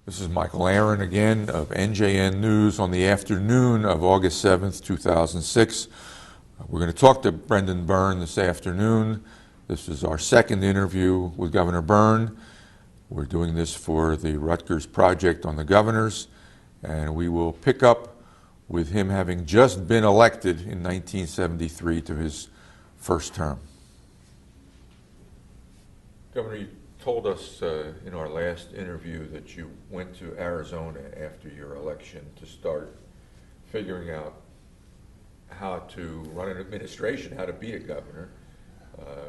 This is Michael Aron again of NJN News on the afternoon of August 7th, 2006. We're going to talk to Brendan Byrne this afternoon. This is our second interview with Governor Byrne. We're doing this for the Rutgers project on the governors, and we will pick up with him having just been elected in 1973 to his first term. Governor, you told us in our last interview that you went to Arizona after your election to start figuring out how to run an administration, how to be a governor.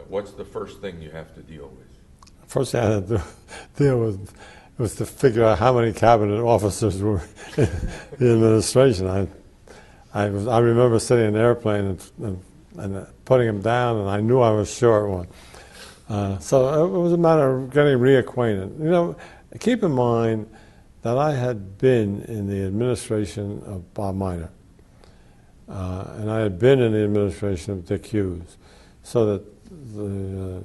What's the first thing you have to deal with? First thing I had to deal with was to figure out how many cabinet officers were in the administration. I remember sitting in an airplane and putting them down, and I knew I was short one. So it was a matter of getting reacquainted. You know, keep in mind that I had been in the administration of Bob Miner, and I had been in the administration of Dick Hughes, so that the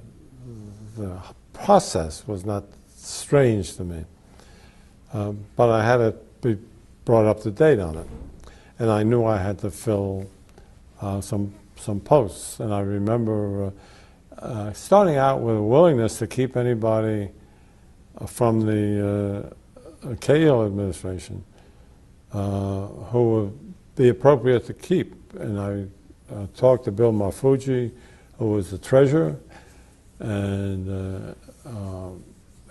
process was not strange to me. But I had to be brought up to date on it, and I knew I had to fill some posts. And I remember starting out with a willingness to keep anybody from the Cahill administration who would be appropriate to keep. And I talked to Bill Marfucci, who was the treasurer, and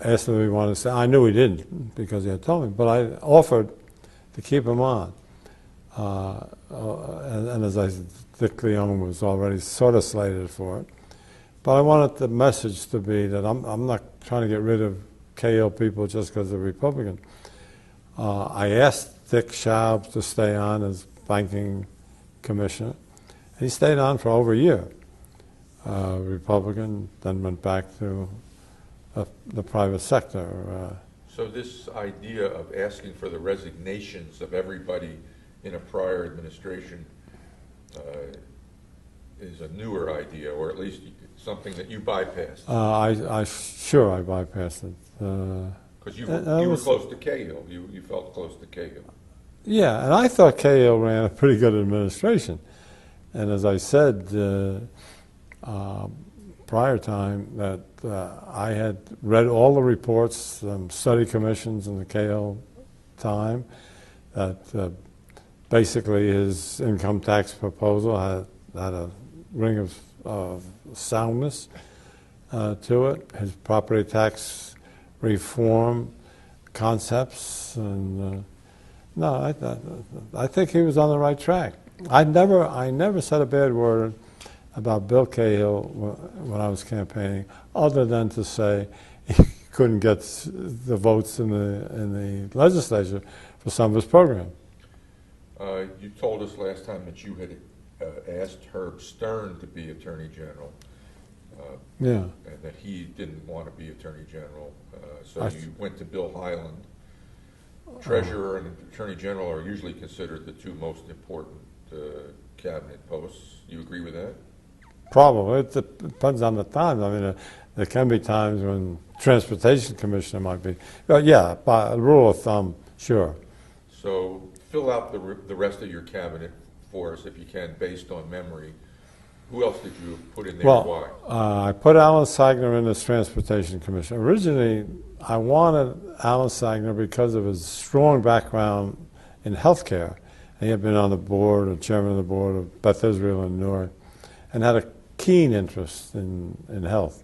asked him if he wanted to stay. I knew he didn't because he had told me, but I offered to keep him on. And as I said, Dick Leone was already sort of slated for it. But I wanted the message to be that I'm not trying to get rid of Cahill people just because they're Republican. I asked Dick Schaub to stay on as banking commissioner. He stayed on for over a year. Republican, then went back to the private sector. So this idea of asking for the resignations of everybody in a prior administration is a newer idea, or at least something that you bypassed. I bypassed it. Because you were close to Cahill. You felt close to Cahill. Yeah, and I thought Cahill ran a pretty good administration. And as I said prior time, that I had read all the reports, study commissions in the Cahill time, that basically his income tax proposal had a ring of soundness to it. His property tax reform concepts, and I think he was on the right track. I never said a bad word about Bill Cahill when I was campaigning, other than to say he couldn't get the votes in the legislature for some of his program. You told us last time that you had asked Herb Stern to be Attorney General. And that he didn't want to be Attorney General. So you went to Bill Hyland. Treasurer and Attorney General are usually considered the two most important cabinet posts. You agree with that? Probably. It depends on the time. I mean, there can be times when Transportation Commissioner might be. But yeah, by a rule of thumb, sure. So fill out the rest of your cabinet for us, if you can, based on memory. Who else did you put in there? Well, why? I put Alan Sagner in as Transportation Commissioner. Originally, I wanted Alan Sagner because of his strong background in healthcare. He had been on the board, or chairman of the board of Beth Israel in Newark, and had a keen interest in health.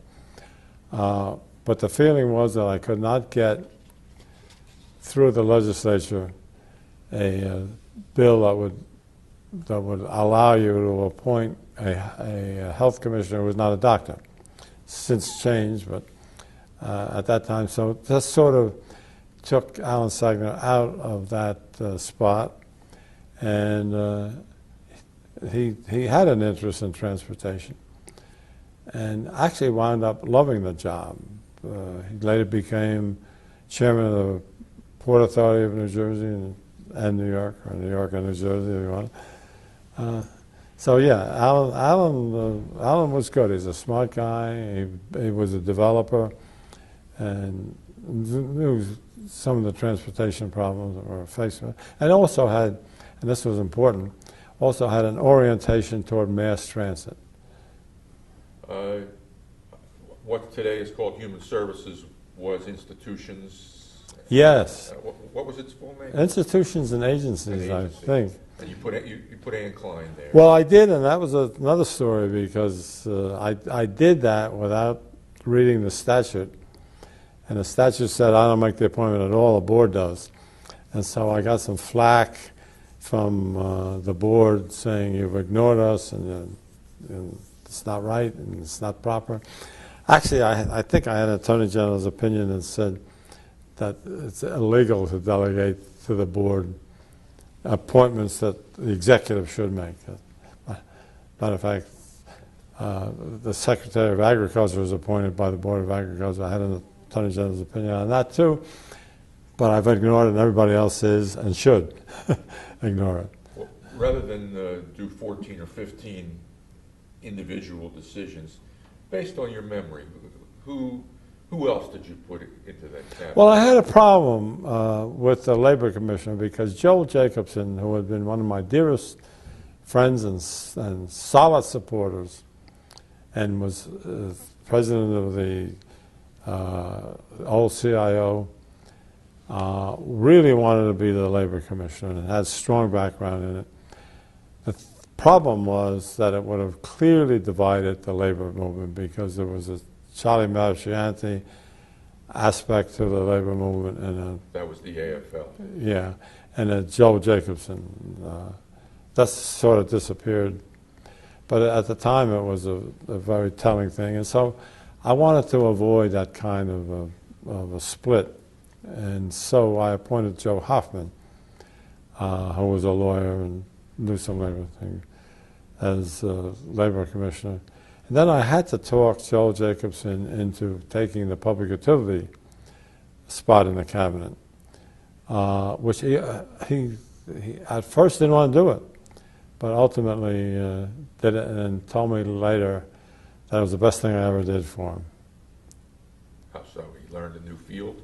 But the feeling was that I could not get through the legislature a bill that would allow you to appoint a health commissioner who was not a doctor. Since changed, but at that time, so that sort of took Alan Sagner out of that spot, and he had an interest in transportation, and actually wound up loving the job. He later became chairman of the Port Authority of New Jersey and New York, or New York and New Jersey, if you want. So yeah, Alan was good. He's a smart guy. He was a developer, and he was some of the transportation problems that we're facing, and also had, and this was important, also had an orientation toward mass transit. What today is called Human Services was institutions. Yes. What was its full name? Institutions and agencies, I think. And you put Ann Klein there. Well, I did, and that was another story because I did that without reading the statute. And the statute said I don't make the appointment at all, the board does. And so I got some flack from the board saying you've ignored us and it's not right and it's not proper. Actually, I think I had an Attorney General's opinion that said that it's illegal to delegate to the board appointments that the executive should make. Matter of fact, the Secretary of Agriculture was appointed by the Board of Agriculture. I had an Attorney General's opinion on that too, but I've ignored it, and everybody else is and should ignore it. Well, rather than do 14 or 15 individual decisions, based on your memory, who else did you put into that cabinet? Well, I had a problem with the Labor Commissioner because Joel Jacobson, who had been one of my dearest friends and solid supporters, and was president of the old CIO, really wanted to be the Labor Commissioner and had strong background in it. The problem was that it would have clearly divided the labor movement because there was a Charlie Mastrianti aspect to the labor movement, and that was the AFL. Yeah, and Joe Jacobson. That sort of disappeared, but at the time it was a very telling thing, and so I wanted to avoid that kind of a split, and so I appointed Joe Hoffman, who was a lawyer and knew some labor things, as labor commissioner. And then I had to talk Joel Jacobson into taking the public utility spot in the cabinet, which he at first didn't want to do it, but ultimately did it and told me later that was the best thing I ever did for him. How so? He learned a new field?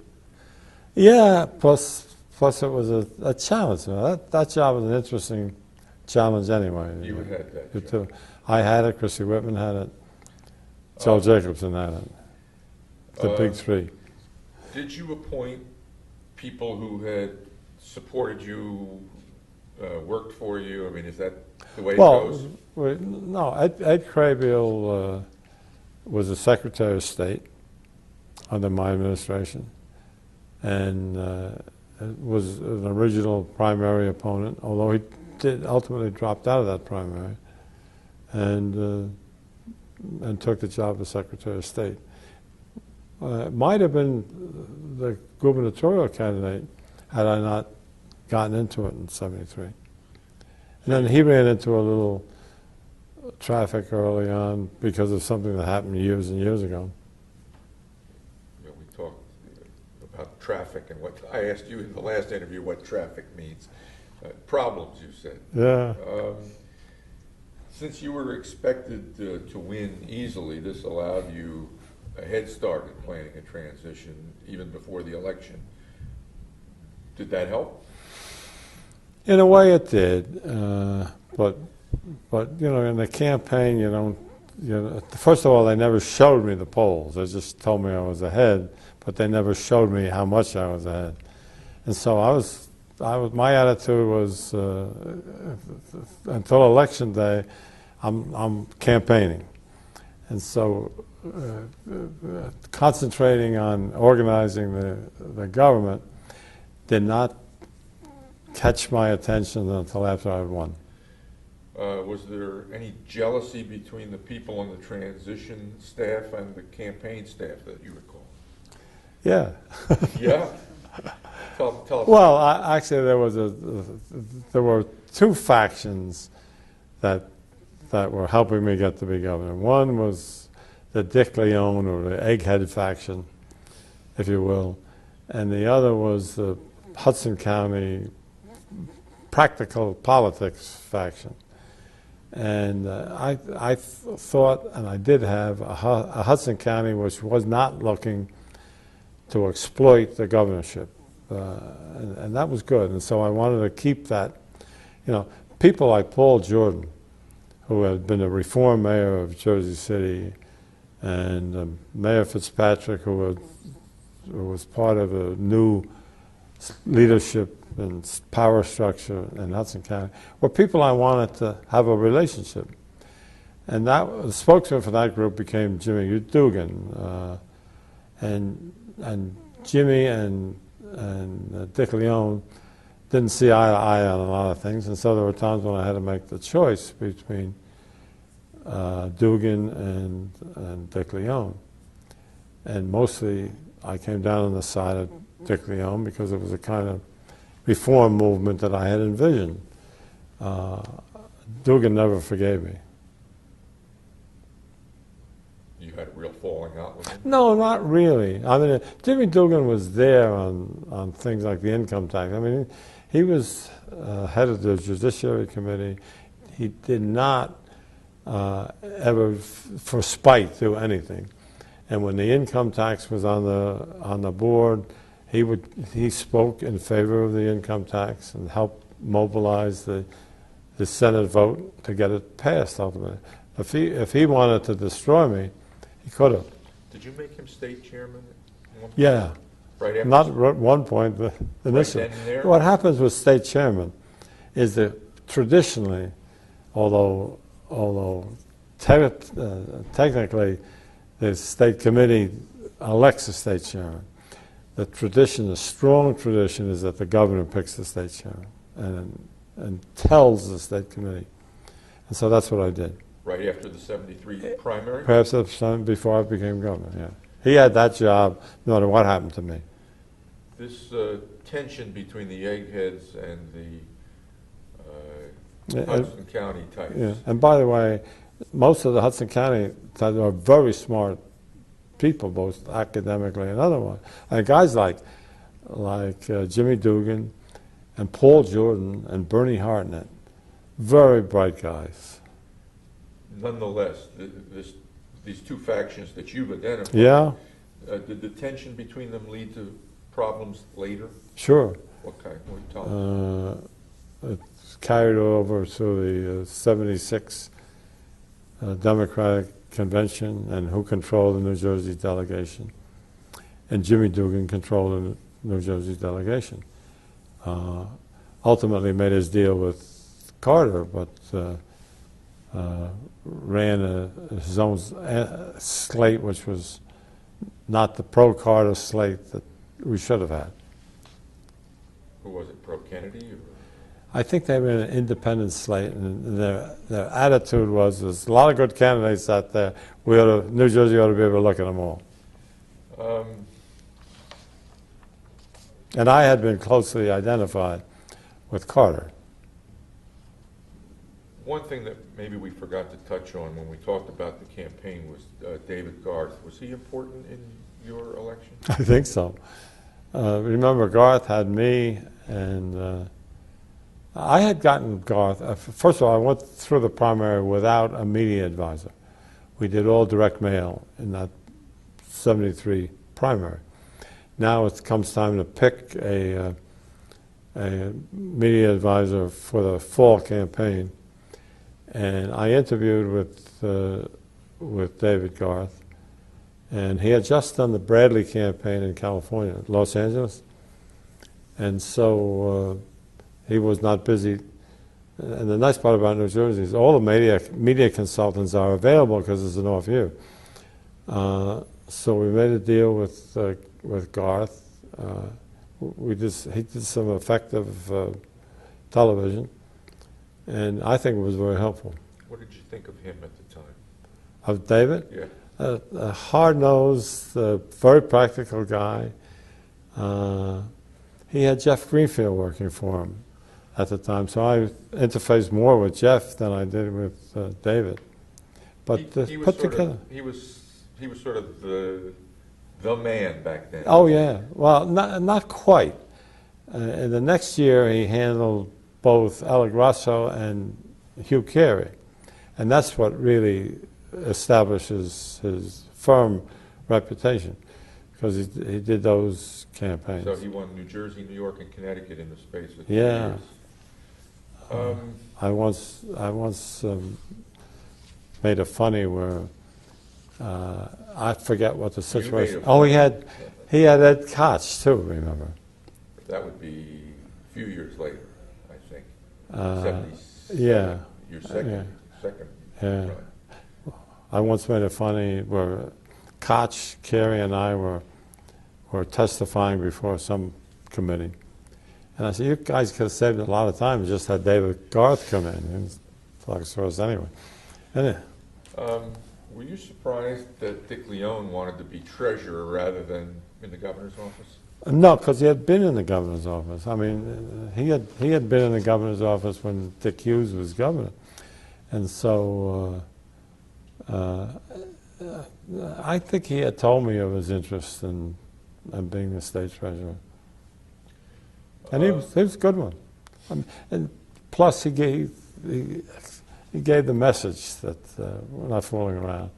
Yeah, plus it was a challenge. That job was an interesting challenge anyway. You had that job. I had it, Chrissy Whitman had it, Joel Jacobson had it, the big three. Did you appoint people who had supported you, worked for you? I mean, is that the way it goes? No, Ed Craybill was the Secretary of State under my administration, and was an original primary opponent, although he ultimately dropped out of that primary and took the job of Secretary of State. It might have been the gubernatorial candidate had I not gotten into it in '73. And then he ran into a little traffic early on because of something that happened years and years ago. You know, we talked about traffic and what I asked you in the last interview what traffic means. Problems, you said. Yeah. Since you were expected to win easily, this allowed you a head start in planning a transition even before the election. Did that help? In a way, it did, but you know, in the campaign, you don't. First of all, they never showed me the polls. They just told me I was ahead, but they never showed me how much I was ahead. And so my attitude was until election day, I'm campaigning, and so concentrating on organizing the government did not catch my attention until after I had won. Was there any jealousy between the people on the transition staff and the campaign staff that you recall? Yeah. Yeah? Tell us. Well, actually, there were two factions that were helping me get to be governor. One was the Dick Leone, or the egghead faction, if you will, and the other was the Hudson County practical politics faction. And I thought, and I did have a Hudson County which was not looking to exploit the governorship. and that was good. And so I wanted to keep that. You know, people like Paul Jordan, who had been a reform mayor of Jersey City, and Mayor Fitzpatrick, who was part of a new leadership and power structure in Hudson County, were people I wanted to have a relationship. And the spokesman for that group became Jimmy Dugan. And Jimmy and Dick Leone didn't see eye to eye on a lot of things, and so there were times when I had to make the choice between Dugan and Dick Leone. And mostly I came down on the side of Dick Leone because it was a kind of reform movement that I had envisioned. Dugan never forgave me. You had a real falling out with him? No, not really. I mean, Jimmy Dugan was there on things like the income tax. I mean, he was head of the Judiciary Committee. He did not ever, for spite, do anything. And when the income tax was on the board, he spoke in favor of the income tax and helped mobilize the Senate vote to get it passed ultimately. If he wanted to destroy me, he could have. Did you make him state chairman at one point? Yeah. Right after? Not at one point, but initially. Right then and there? What happens with state chairman is that traditionally, although technically the state committee elects a state chairman, the strong tradition is that the governor picks the state chairman and tells the state committee. And so that's what I did. Right after the 73 primary? Perhaps before I became governor, yeah. He had that job no matter what happened to me. This tension between the eggheads and the Hudson County types. Yeah. And by the way, most of the Hudson County types are very smart people, both academically and otherwise. And guys like Jimmy Dugan and Paul Jordan and Bernie Hartnett, very bright guys. Nonetheless, these two factions that you've identified, Yeah, did the tension between them lead to problems later? sure. What kind? What are you talking about? It's carried over to the 76 Democratic Convention and who controlled the New Jersey delegation. And Jimmy Dugan controlled the New Jersey delegation. Ultimately made his deal with Carter, but ran his own slate, which was not the pro-Carter slate that we should have had. Who was it, pro-Kennedy? I think they were an independent slate, and their attitude was, there's a lot of good candidates out there. New Jersey ought to be able to look at them all. And I had been closely identified with Carter. One thing that maybe we forgot to touch on when we talked about the campaign was David Garth. Was he important in your election? I think so. Remember, Garth had me, and I had gotten Garth. First of all, I went through the primary without a media advisor. We did all direct mail in that 73 primary. Now it comes time to pick a media advisor for the fall campaign. And I interviewed with David Garth, and he had just done the Bradley campaign in California, Los Angeles, and so he was not busy. And the nice part about New Jersey is all the media consultants are available because it's an off year. So we made a deal with Garth. He did some effective television. And I think it was very helpful. What did you think of him at the time? Of David? Yeah. A hard-nosed, very practical guy. He had Jeff Greenfield working for him at the time, so I interfaced more with Jeff than I did with David. But he put together. He was sort of the man back then. Oh yeah. Well, not quite. And the next year he handled both Alec Rosso and Hugh Carey. And that's what really establishes his firm reputation. because he did those campaigns. So he won New Jersey, New York, and Connecticut in the space of 2 Yeah. years. I once made a funny where I forget what the situation. Oh, he had Ed Koch too. Remember? That would be a few years later, I think. 77. Yeah. Your second. Yeah. Right. I once made a funny where Koch, Kerry, and I were testifying before some committee. And I said, you guys could have saved a lot of time and just had David Garth come in. And talks for us anyway. And were you surprised that Dick Leone wanted to be treasurer rather than in the governor's office? no, because he had been in the governor's office. I mean, he had been in the governor's office when Dick Hughes was governor. And so I think he had told me of his interest in being the state treasurer. And he was a good one. And plus, he gave the message that we're not fooling around.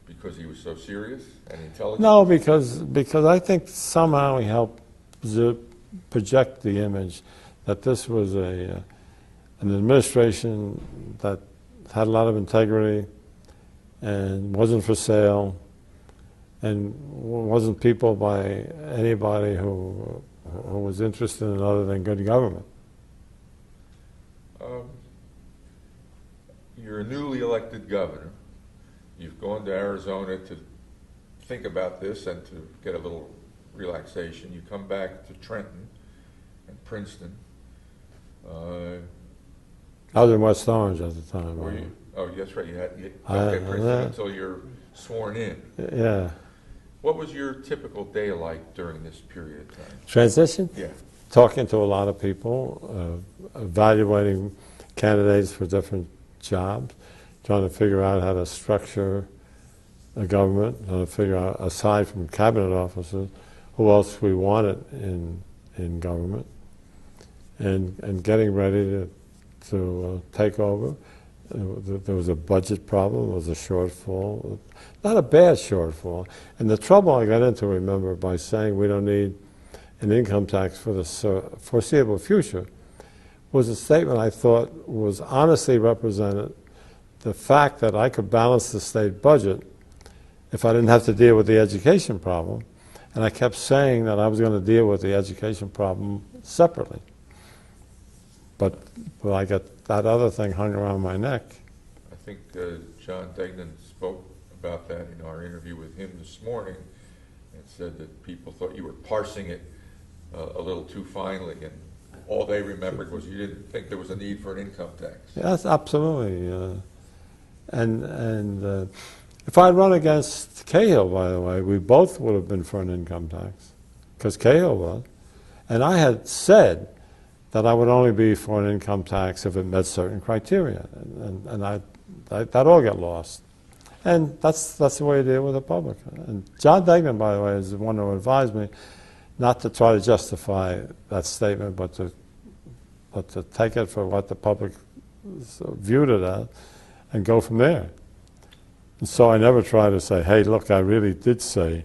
Because he was so serious and intelligent? No, because I think somehow he helped project the image that this was an administration that had a lot of integrity and wasn't for sale and wasn't peopled by anybody who was interested in other than good government. You're a newly elected governor. You've gone to Arizona to think about this and to get a little relaxation. You come back to Trenton and Princeton. I was in West Orange at the time. Were you? Oh, that's right. You don't get Princeton until you're sworn in. Yeah. What was your typical day like during this period of time? Transition? Yeah. Talking to a lot of people, evaluating candidates for different jobs, trying to figure out how to structure a government, trying to figure out, aside from cabinet officers, who else we wanted in government, and getting ready to take over. There was a budget problem, there was a shortfall, not a bad shortfall. And the trouble I got into, remember, by saying we don't need an income tax for the foreseeable future, was a statement I thought was honestly represented the fact that I could balance the state budget if I didn't have to deal with the education problem. And I kept saying that I was going to deal with the education problem separately. But I got that other thing hung around my neck. I think John Degnan spoke about that in our interview with him this morning and said that people thought you were parsing it a little too finely, and all they remembered was you didn't think there was a need for an income tax. Yes, absolutely. And if I'd run against Cahill, by the way, we both would have been for an income tax, because Cahill was. And I had said that I would only be for an income tax if it met certain criteria, and that all got lost. And that's the way you deal with the public. And John Degnan, by the way, is the one who advised me not to try to justify that statement, but to take it for what the public viewed it as, and go from there. And so I never try to say, hey, look, I really did say.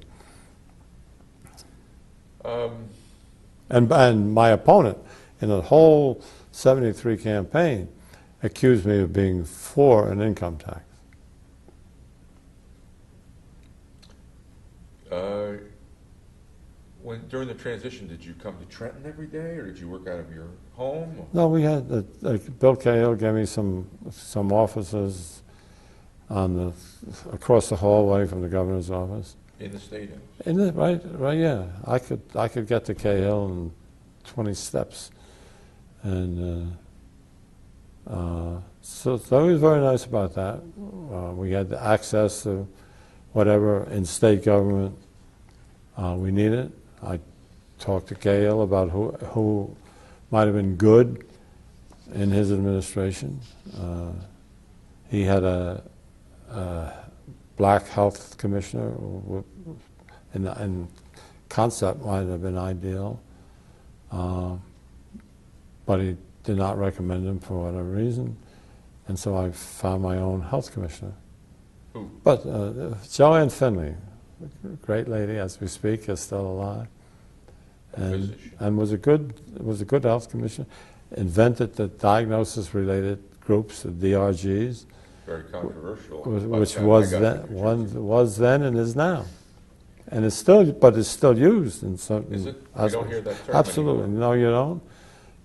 And my opponent in the whole 73 campaign accused me of being for an income tax. During the transition, did you come to Trenton every day, or did you work out of your home? Or? No, we had Bill Cahill gave me some offices across the hallway from the governor's office. In the state house. Right, yeah. I could get to Cahill in 20 steps, and so that was very nice about that. We had access to whatever in state government we needed. I talked to Cahill about who might have been good in his administration. He had a black health commissioner, and concept might have been ideal, but he did not recommend him for whatever reason, and so I found my own health commissioner. Who? But Joanne Finley, great lady as we speak, is still alive, and was a good health commissioner. Invented the diagnosis-related groups, the DRGs, Very controversial. which was then and is now, and it's still used in some. Is it? I don't hear that term Absolutely, anymore. no, you don't.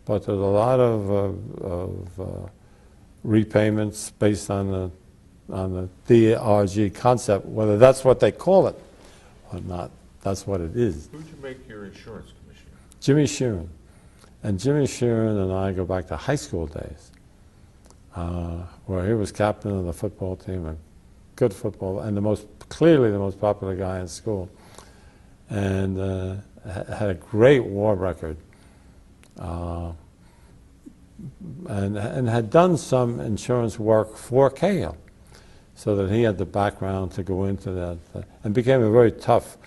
But there's a lot of repayments based on the DRG concept, whether that's what they call it or not. That's what it is. Who'd you make your insurance commissioner? Jimmy Sheeran. And Jimmy Sheeran and I go back to high school days, where he was captain of the football team, a good football, and clearly the most popular guy in school, and had a great war record, and had done some insurance work for Cahill, so that he had the background to go into that, and became a very tough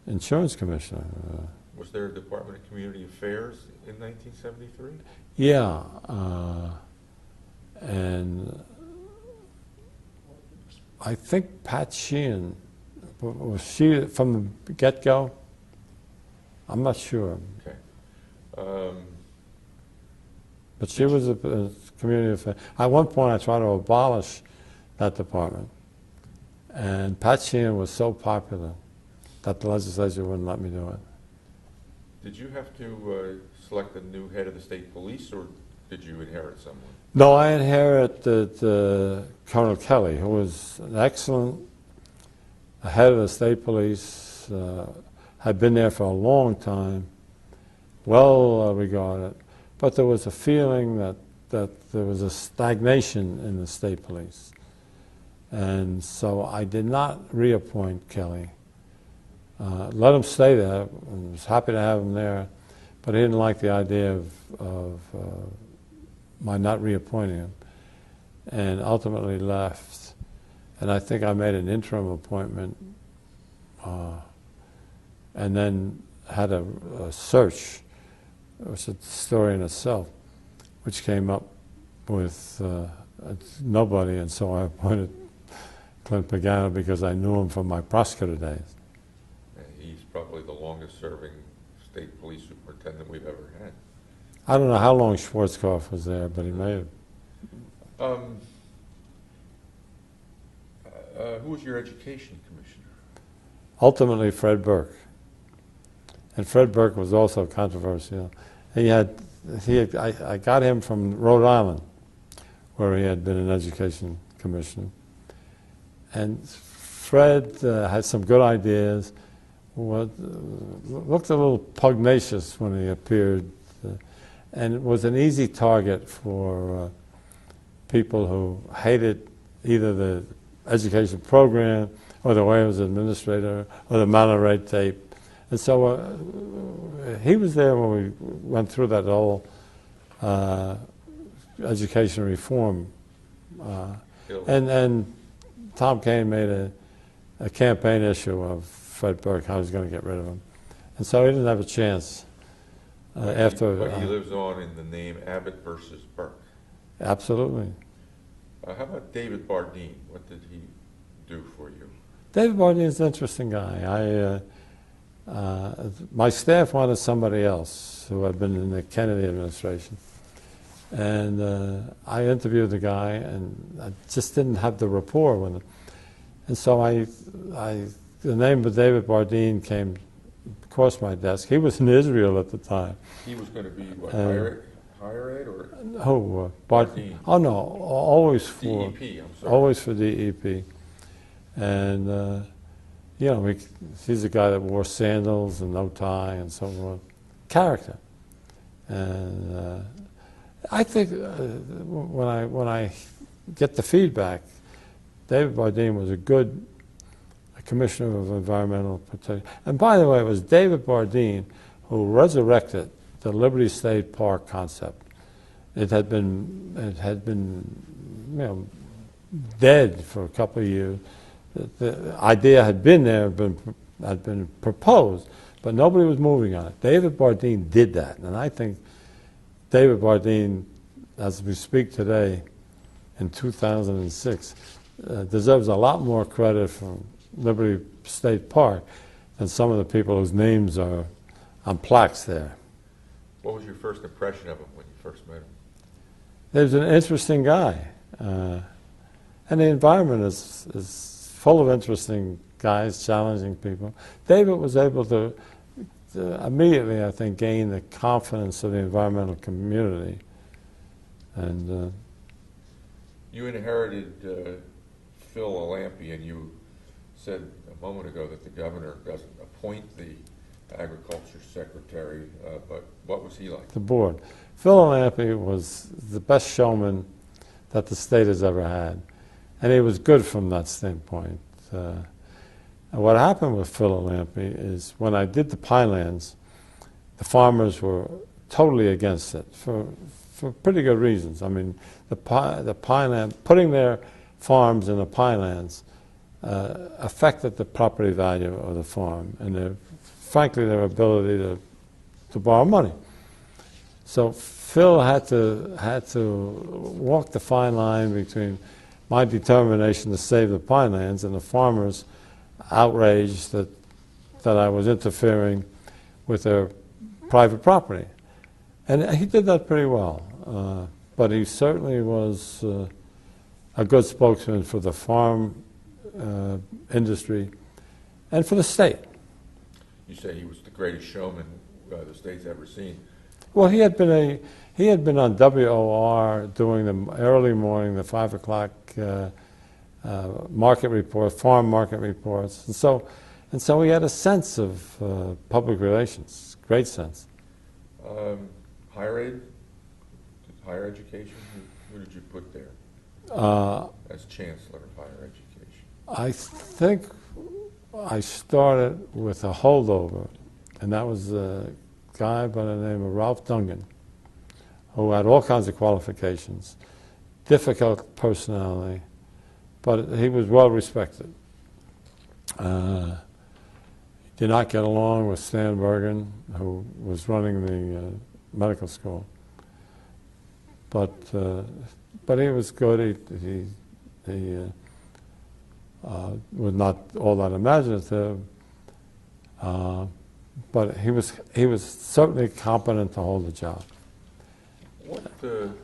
insurance commissioner. Was there a Department of Community Affairs in 1973? Yeah, and I think Pat Sheehan, was she from the get-go? I'm not sure. Okay. But she was a community affair. At one point I tried to abolish that department, and Pat Sheehan was so popular that the legislature wouldn't let me do it. Did you have to select a new head of the state police, or did you inherit someone? No, I inherited Colonel Kelly, who was an excellent head of the state police, had been there for a long time, well regarded, but there was a feeling that there was a stagnation in the state police. And so I did not reappoint Kelly. Let him stay there. I was happy to have him there, but he didn't like the idea of my not reappointing him, and ultimately left. And I think I made an interim appointment, and then had a search. It was a story in itself, which came up with nobody, and so I appointed Clint Pagano because I knew him from my prosecutor days. He's probably the longest-serving state police superintendent we've ever had. I don't know how long Schwarzkopf was there, but he may have. Who was your education commissioner? Ultimately, Fred Burke. And Fred Burke was also controversial. I got him from Rhode Island, where he had been an education commissioner. And Fred had some good ideas, looked a little pugnacious when he appeared, and was an easy target for people who hated either the education program or the way it was administrated or the amount of red tape. And so he was there when we went through that whole education reform. And Tom Kaine made a campaign issue of Fred Burke, how he was going to get rid of him. And so he didn't have a chance after. But he lives on in the name Abbott versus Burke. Absolutely. How about David Bardeen? What did he do for you? David Bardeen is an interesting guy. My staff wanted somebody else who had been in the Kennedy administration. And I interviewed the guy, and I just didn't have the rapport with him. And so the name of David Bardeen came across my desk. He was in Israel at the time. He was going to be what, higher ed or? Oh, Bardeen. Oh no, always for DEP. I'm sorry. Always for DEP. And you know, he's a guy that wore sandals and no tie and so on. Character. And I think when I get the feedback, David Bardeen was a good commissioner of environmental protection. And by the way, it was David Bardeen who resurrected the Liberty State Park concept. It had been dead for a couple of years. The idea had been there, had been proposed, but nobody was moving on it. David Bardeen did that, and I think David Bardeen, as we speak today, in 2006, deserves a lot more credit from Liberty State Park than some of the people whose names are on plaques there. What was your first impression of him when you first met him? He was an interesting guy. And the environment is full of interesting guys, challenging people. David was able to immediately, I think, gain the confidence of the environmental community. And you inherited Phil Alampi, and you said a moment ago that the governor doesn't appoint the agriculture secretary, but what was he like? the board. Phil Alampi was the best showman that the state has ever had. And he was good from that standpoint. And what happened with Phil Alampi is when I did the Pinelands, the farmers were totally against it for pretty good reasons. I mean, the Pineland, putting their farms in the Pinelands affected the property value of the farm and frankly their ability to borrow money. So Phil had to walk the fine line between my determination to save the Pinelands and the farmers' outrage that I was interfering with their private property. And he did that pretty well. But he certainly was a good spokesman for the farm industry and for the state. You say he was the greatest showman the state's ever seen. Well, he had been on WOR doing the early morning, the 5 o'clock market report, farm market reports, and so he had a sense of public relations, great sense. Higher education. Who did you put there as chancellor of higher education? I think I started with a holdover, and that was a guy by the name of Ralph Dungan, who had all kinds of qualifications, difficult personality, but he was well respected. He did not get along with Stan Bergen, who was running the medical school, but he was good. He was not all that imaginative, but he was certainly competent to hold the job.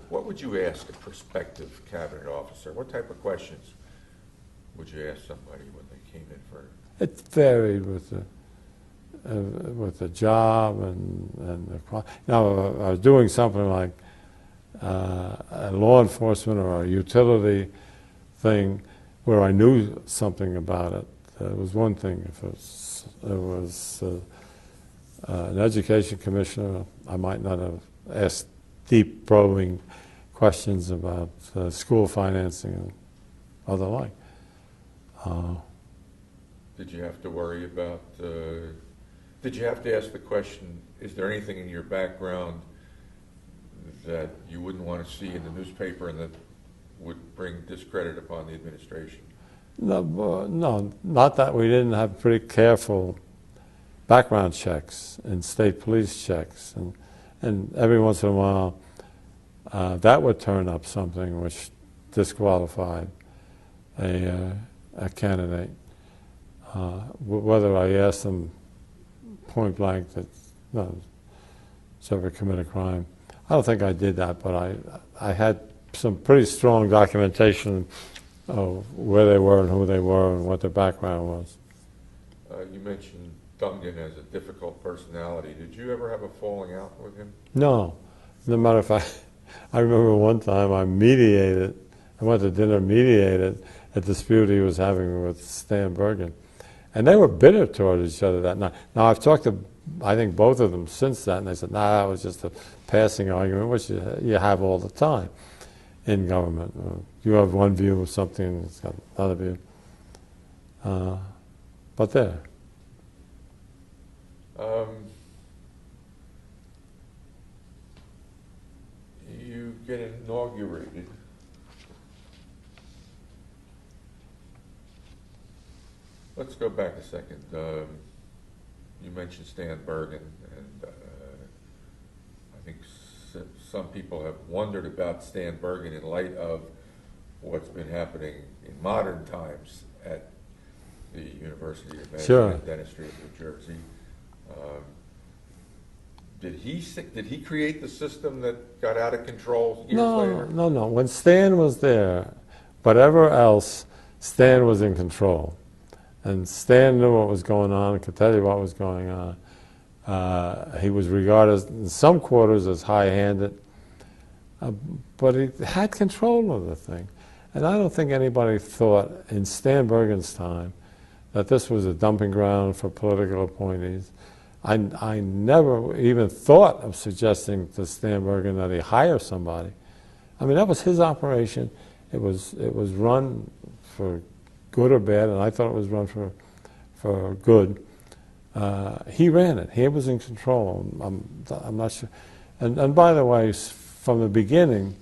What would you ask a prospective cabinet officer? What type of questions would you ask somebody when they came in for? It varied with the job and the. Now, I was doing something like a law enforcement or a utility thing where I knew something about it. It was one thing. If it was an education commissioner, I might not have asked deep probing questions about school financing and other like. Did you have to worry about, did you have to ask the question, is there anything in your background that you wouldn't want to see in the newspaper and that would bring discredit upon the administration? No, not that. We didn't have pretty careful background checks and state police checks, and every once in a while that would turn up something which disqualified a candidate. Whether I asked them point blank that no, it's ever commit a crime, I don't think I did that, but I had some pretty strong documentation of where they were and who they were and what their background was. You mentioned Dungan as a difficult personality. Did you ever have a falling out with him? No. As a matter of fact, I remember one time I went to dinner, mediated a dispute he was having with Stan Bergen. And they were bitter toward each other that night. Now, I've talked to, I think, both of them since that, and they said, nah, that was just a passing argument, which you have all the time in government. You have one view of something, and it's got another view. But there. You get inaugurated. Let's go back a second. You mentioned Stan Bergen, and I think some people have wondered about Stan Bergen in light of what's been happening in modern times at the University of Medicine Sure. and Dentistry of New Jersey. Did he create the system that got out of control years later? No. When Stan was there, whatever else, Stan was in control. And Stan knew what was going on and could tell you what was going on. He was regarded in some quarters as high-handed, but he had control of the thing. And I don't think anybody thought in Stan Bergen's time that this was a dumping ground for political appointees. I never even thought of suggesting to Stan Bergen that he hire somebody. I mean, that was his operation. It was run for good or bad, and I thought it was run for good. He ran it. He was in control. I'm not sure. And by the way, from the beginning,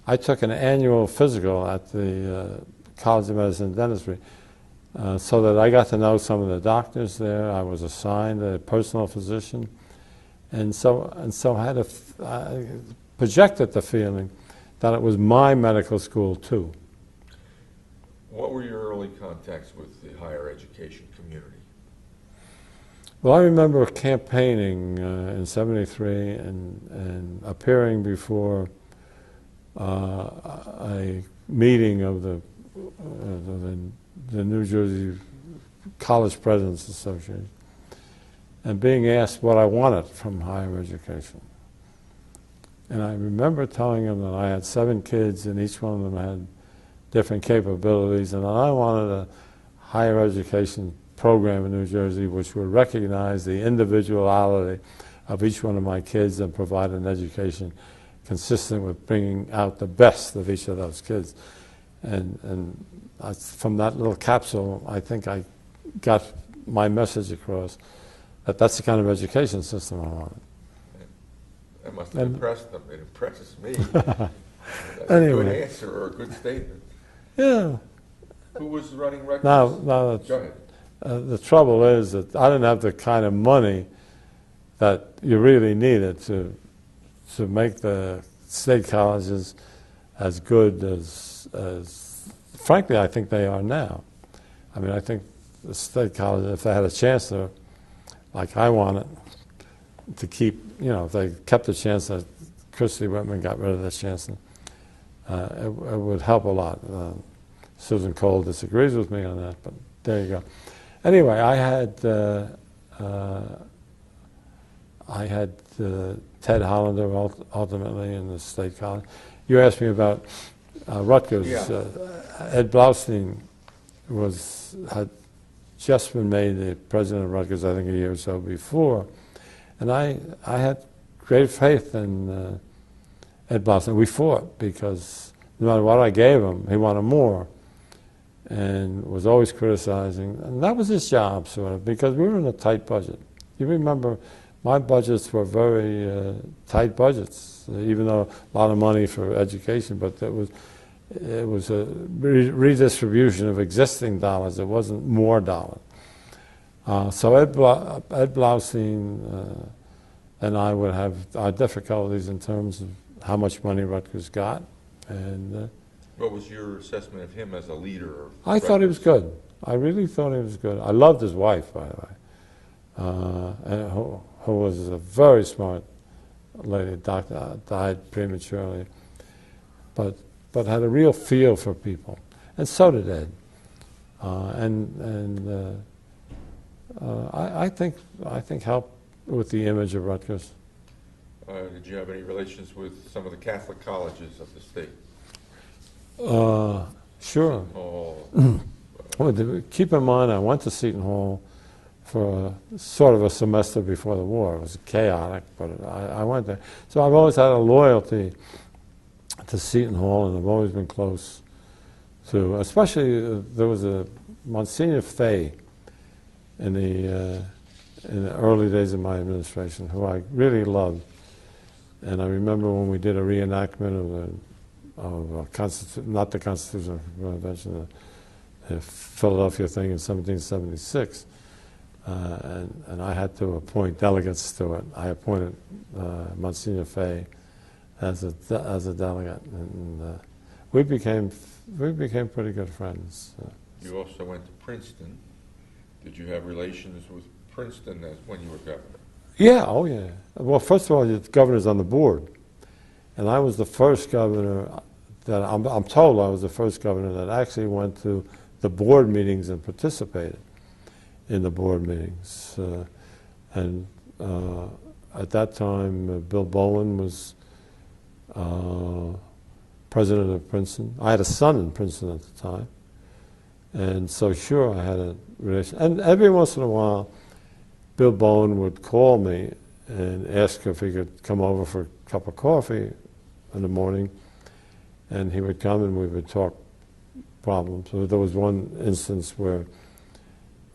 I took an annual physical at the College of Medicine and Dentistry, so that I got to know some of the doctors there. I was assigned a personal physician, and so I projected the feeling that it was my medical school too. What were your early contacts with the higher education community? Well, I remember campaigning in '73 and appearing before a meeting of the New Jersey College Presidents Association, and being asked what I wanted from higher education. And I remember telling him that I had 7 kids and each one of them had different capabilities, and that I wanted a higher education program in New Jersey which would recognize the individuality of each one of my kids and provide an education consistent with bringing out the best of each of those kids. And from that little capsule, I think I got my message across that that's the kind of education system I wanted. That must have impressed them. It impresses me. That's Anyway. a good answer or a good statement. Yeah. Who was running Rutgers? Now Go ahead. the trouble is that I didn't have the kind of money that you really needed to make the state colleges as good as frankly I think they are now. I mean, I think the state colleges, if they had a chancellor like I wanted to keep, if they kept the chancellor, Christy Whitman got rid of the chancellor, it would help a lot. Susan Cole disagrees with me on that, but there you go. Anyway, I had Ted Hollander ultimately in the state college. You asked me about Rutgers. Yeah. Ed Blaustein had just been made the president of Rutgers, I think a year or so before, and I had great faith in Ed Blaustein. We fought because no matter what I gave him, he wanted more, and was always criticizing. And that was his job, sort of, because we were in a tight budget. You remember, my budgets were very tight budgets, even though a lot of money for education, but it was a redistribution of existing dollars. It wasn't more dollars. So Ed Blaustein and I would have our difficulties in terms of how much money Rutgers got. And What was your assessment of him as a leader? I thought he was good. I really thought he was good. I loved his wife, by the way, who was a very smart lady. Doctor died prematurely, but had a real feel for people, and so did Ed. I think helped with the image of Rutgers. Did you have any relations with some of the Catholic colleges of the state? Sure. Oh. Well, keep in mind, I went to Seton Hall for sort of a semester before the war. It was chaotic, but I went there. So I've always had a loyalty to Seton Hall, and I've always been close to, especially there was a Monsignor Fay in the early days of my administration, who I really loved. And I remember when we did a reenactment of not the Constitutional Convention, the Philadelphia thing in 1776, and I had to appoint delegates to it. I appointed Monsignor Fay as a delegate, and we became we became pretty good friends. You also went to Princeton. Did you have relations with Princeton when you were governor? Yeah, oh yeah. Well, first of all, the governor's on the board. And I was the first governor that, I'm told I was the first governor that actually went to the board meetings and participated in the board meetings. And at that time, Bill Bowen was president of Princeton. I had a son in Princeton at the time. And so sure, I had a relation. And every once in a while, Bill Bowen would call me and ask if he could come over for a cup of coffee in the morning. And he would come and we would talk problems. So there was one instance where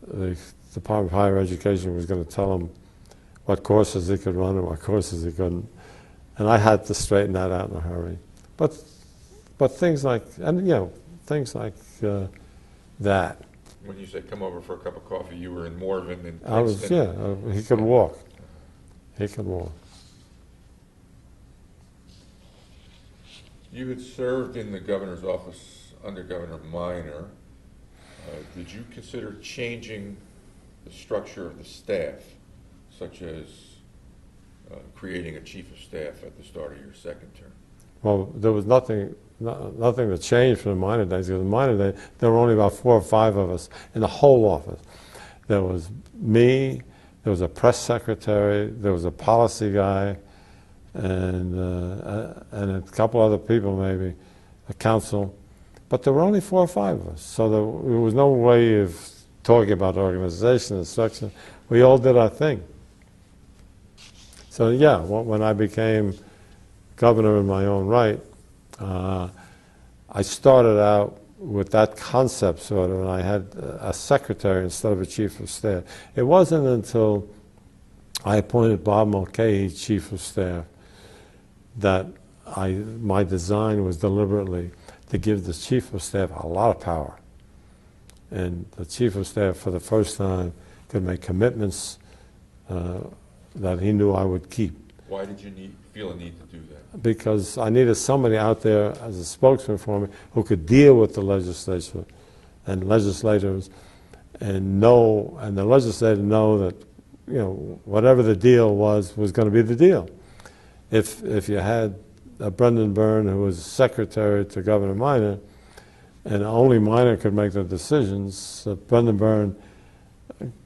the Department of Higher Education was going to tell him what courses he could run and what courses he couldn't. And I had to straighten that out in a hurry. But things like, and you know, things like that. When you said come over for a cup of coffee, you were in Morven in Princeton? I was, yeah, he could walk. He could walk. You had served in the governor's office under Governor Minor. Did you consider changing the structure of the staff, such as creating a chief of staff at the start of your second term? Well, there was nothing that changed from the Minor days. Because in the Minor days, there were only about 4 or 5 of us in the whole office. There was me, there was a press secretary, there was a policy guy, and a couple other people maybe, a council. But there were only 4 or 5 of us, so there was no way of talking about organization and structure. We all did our thing. So yeah, when I became governor in my own right, I started out with that concept sort of, and I had a secretary instead of a chief of staff. It wasn't until I appointed Bob Mccain chief of staff that my design was deliberately to give the chief of staff a lot of power. And the chief of staff, for the first time, could make commitments that he knew I would keep. Why did you feel a need to do that? Because I needed somebody out there as a spokesman for me who could deal with the legislature and legislators and the legislator know that, you know, whatever the deal was going to be the deal. If you had Brendan Byrne, who was secretary to Governor Minor, and only Minor could make the decisions, Brendan Byrne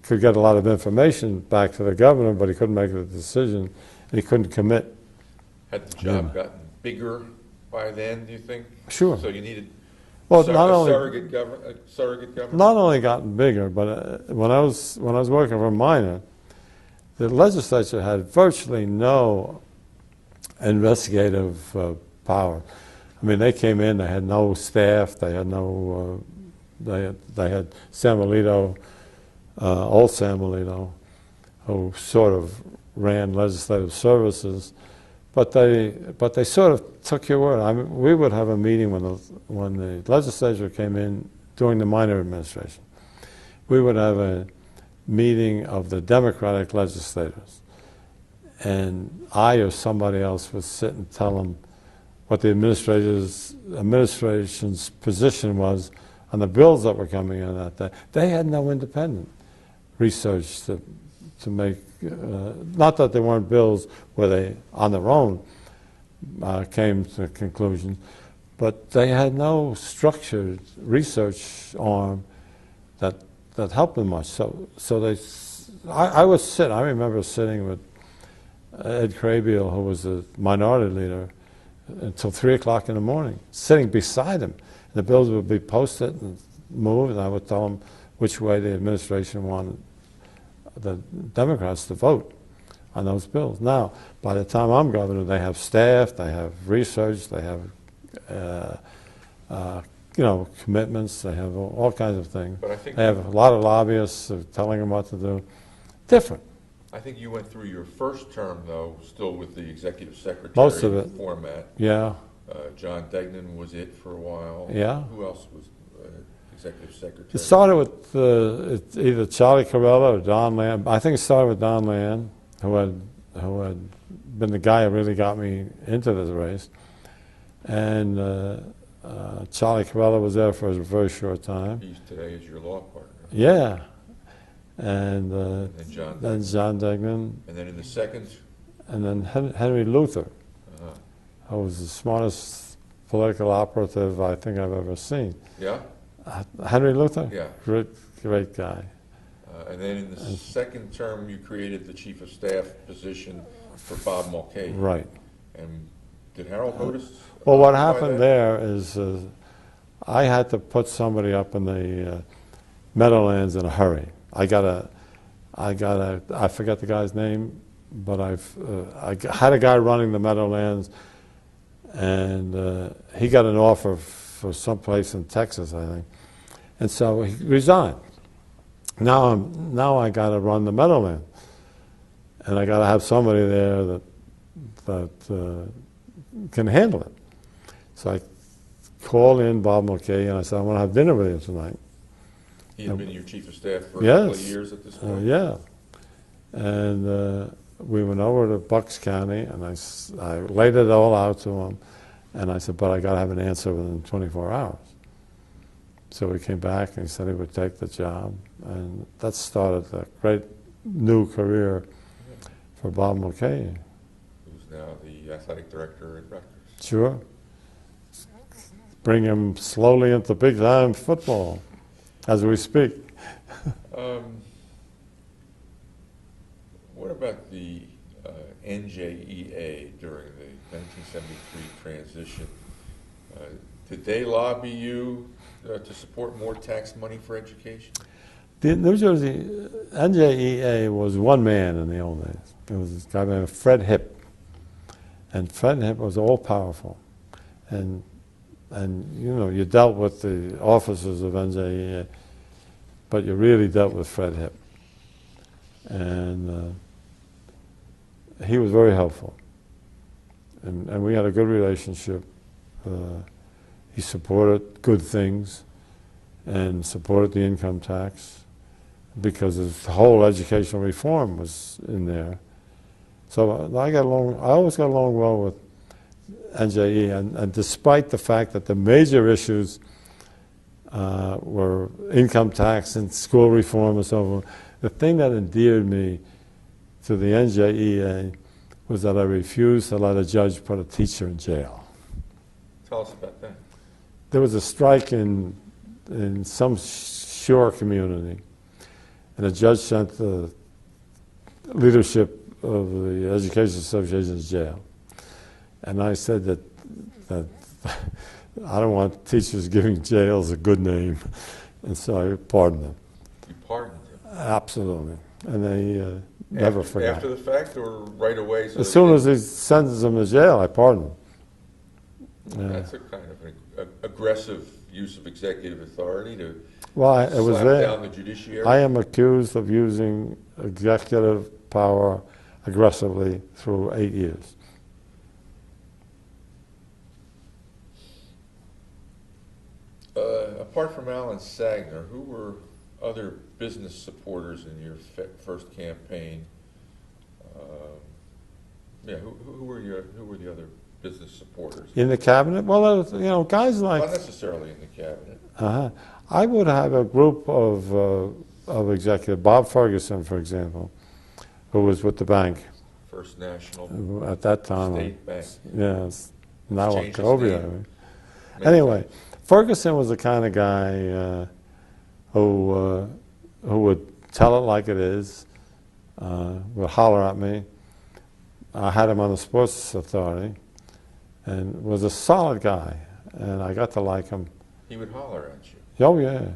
could get a lot of information back to the governor, but he couldn't make the decision, and he couldn't commit. Had the job gotten bigger by then, do you think? Sure. So you needed surrogate government? Not only gotten bigger, but when I was working for Minor, the legislature had virtually no investigative power. I mean, they came in, they had no staff, they had no, they had Sam Alito, old Sam Alito, who sort of ran legislative services, but they sort of took your word. I mean, we would have a meeting when the legislature came in during the Minor administration. We would have a meeting of the Democratic legislators, and I or somebody else would sit and tell them what the administration's position was on the bills that were coming in that day. They had no independent research to make, not that there weren't bills where they, on their own, came to conclusions, but they had no structured research arm that helped them much. So I remember sitting with Ed Crabiel, who was the minority leader, until 3 o'clock in the morning, sitting beside him. The bills would be posted and moved, and I would tell him which way the administration wanted the Democrats to vote on those bills. Now, by the time I'm governor, they have staff, they have research, they have commitments, they have all kinds of things. But I think they have a lot of lobbyists telling them what to do. Different. I think you went through your first term, though, still with the executive secretary Most of it. format. Yeah. John Degnan was it for a while. Yeah. Who else was executive secretary? It started with either Charlie Carella or Don Land. I think it started with Don Land, who had been the guy who really got me into this race. And Charlie Cabela was there for a very short time. He's today is your law partner. Yeah. And John then John Degnan. And then in the second? And then Henry Luther, who was the smartest political operative I think I've ever seen. Yeah? Henry Luther? Yeah. Great guy. And then in the second term, you created the chief of staff position for Bob Mulcahy. Right. And did Harold notice? Well, what happened there is I had to put somebody up in the Meadowlands in a hurry. I forget the guy's name, but I had a guy running the Meadowlands, and he got an offer for someplace in Texas, I think, and so he resigned. Now I got to run the Meadowlands, and I got to have somebody there that can handle it. So I called in Bob Mulcahy, and I said, I want to have dinner with you tonight. He had been your chief of staff for a couple of years at this point? Yeah. And we went over to Bucks County, and I laid it all out to him, and I said, but I got to have an answer within 24 hours. So he came back, and he said he would take the job, and that started a great new career for Bob Mulcahy. Who's now the athletic director at Rutgers. Sure. Bring him slowly into big-time football as we speak. What about the NJEA during the 1973 transition? Did they lobby you to support more tax money for education? The New Jersey NJEA was one man in the old days. It was this guy named Fred Hipp. And Fred Hipp was all-powerful. And you know, you dealt with the officers of NJEA, but you really dealt with Fred Hipp. And he was very helpful. And we had a good relationship. He supported good things and supported the income tax because his whole educational reform was in there. So I always got along well with NJE, and despite the fact that the major issues were income tax and school reform and so forth, the thing that endeared me to the NJEA was that I refused to let a judge put a teacher in jail. Tell us about that. There was a strike in some shore community, and a judge sent the leadership of the Education Association to jail. And I said that I don't want teachers giving jails a good name, and so I pardoned them. You pardoned them? Absolutely, and they never forgot. After the fact, or right away? So as soon as he sentenced them to jail, I pardoned them. That's a kind of an aggressive use of executive authority to slap down the judiciary. I am accused of using executive power aggressively through 8 years. Apart from Alan Sagner, who were other business supporters in your first campaign? Who were the other business supporters in the cabinet? Well, guys like not necessarily in the cabinet. I would have a group of executives. Bob Ferguson, for example, who was with the bank. First National. At that time. State Bank. Yes. Now Wachovia. Anyway, Ferguson was the kind of guy who would tell it like it is, would holler at me. I had him on the Sports Authority, and was a solid guy, and I got to like him. He would holler at you. Oh yeah,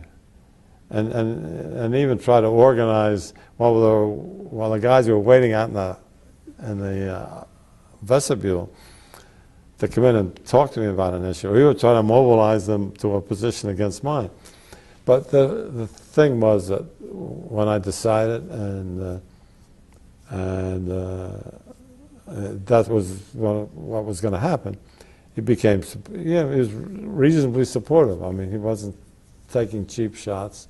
and even try to organize while the guys were waiting out in the vestibule to come in and talk to me about an issue. He would try to mobilize them to a position against mine. But the thing was that when I decided, and that was what was going to happen, he became, he was reasonably supportive. I mean, he wasn't taking cheap shots.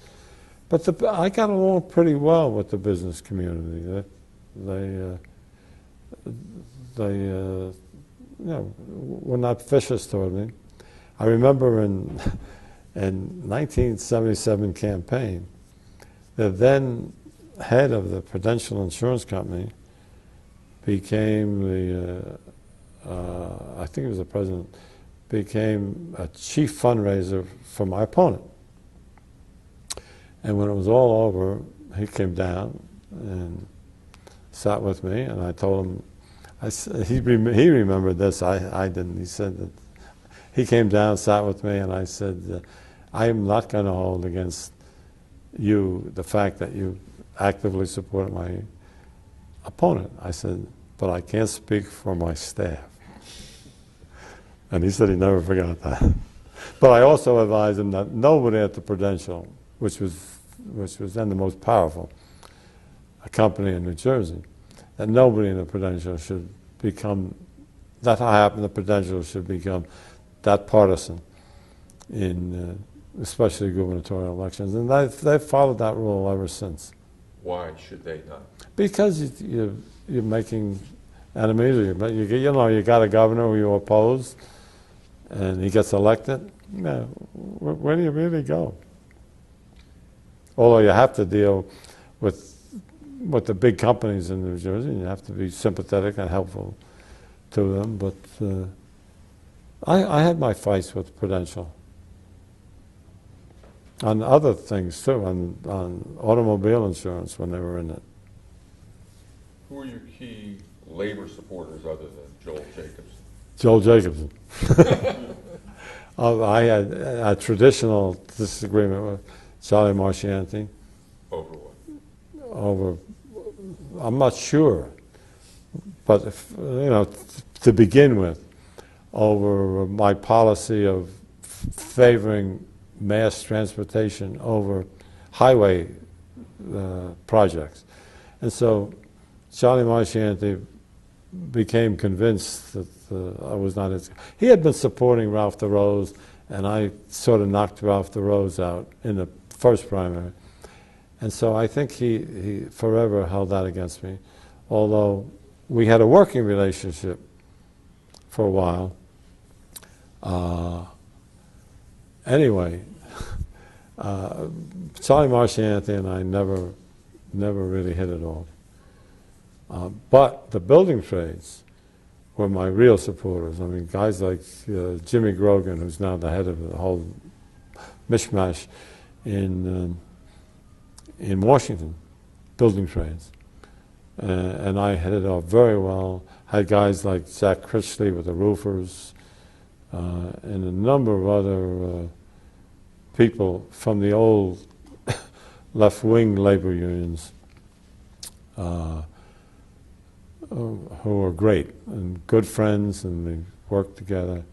But I got along pretty well with the business community. They were not vicious toward me. I remember in 1977 campaign, the then head of the Prudential Insurance Company became I think he was the president, became a chief fundraiser for my opponent. And when it was all over, he came down and sat with me, and I told him, he remembered this, I didn't. He said that he came down, sat with me, and I said, I am not going to hold against you the fact that you actively supported my opponent. I said, but I can't speak for my staff. And he said he never forgot that. But I also advised him that nobody at the Prudential, which was then the most powerful company in New Jersey, that nobody in the Prudential should become, that happened, the Prudential should become that partisan in especially gubernatorial elections. And they've followed that rule ever since. Why should they not? Because you're making enemies, or you got a governor who you oppose, and he gets elected. Yeah, where do you really go? Although you have to deal with the big companies in New Jersey, and you have to be sympathetic and helpful to them. But I had my fights with Prudential on other things too, on automobile insurance when they were in it. Who are your key labor supporters other than Joel Jacobson? Joel Jacobson. I had a traditional disagreement with Charlie Marchianti. Over what? Over, I'm not sure, but to begin with, over my policy of favoring mass transportation over highway projects. And so Charlie Marchianti became convinced that I was not his. He had been supporting Ralph DeRose, and I sort of knocked Ralph DeRose out in the first primary. And so I think he forever held that against me, although we had a working relationship for a while. Anyway, Charlie Marchianti and I never really hit it off. But the building trades were my real supporters. I mean, guys like Jimmy Grogan, who's now the head of the whole mishmash in Washington, building trades. And I hit it off very well. Had guys like Zach Critchley with the roofers, and a number of other people from the old left-wing labor unions who were great and good friends, and we worked together.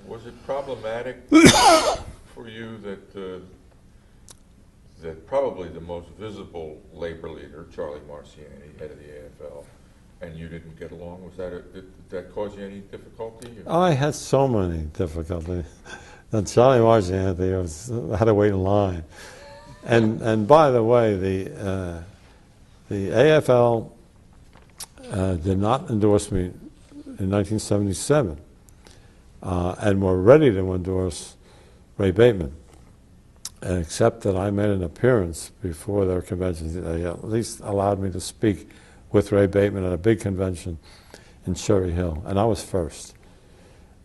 Was it problematic for you that probably the most visible labor leader, Charlie Marchianti, head of the AFL, and you didn't get along? Did that cause you any difficulty? I had so many difficulties. And Charlie Marchianti had to wait in line. And by the way, the AFL did not endorse me in 1977, and were ready to endorse Ray Bateman, except that I made an appearance before their convention. They at least allowed me to speak with Ray Bateman at a big convention in Cherry Hill, and I was first.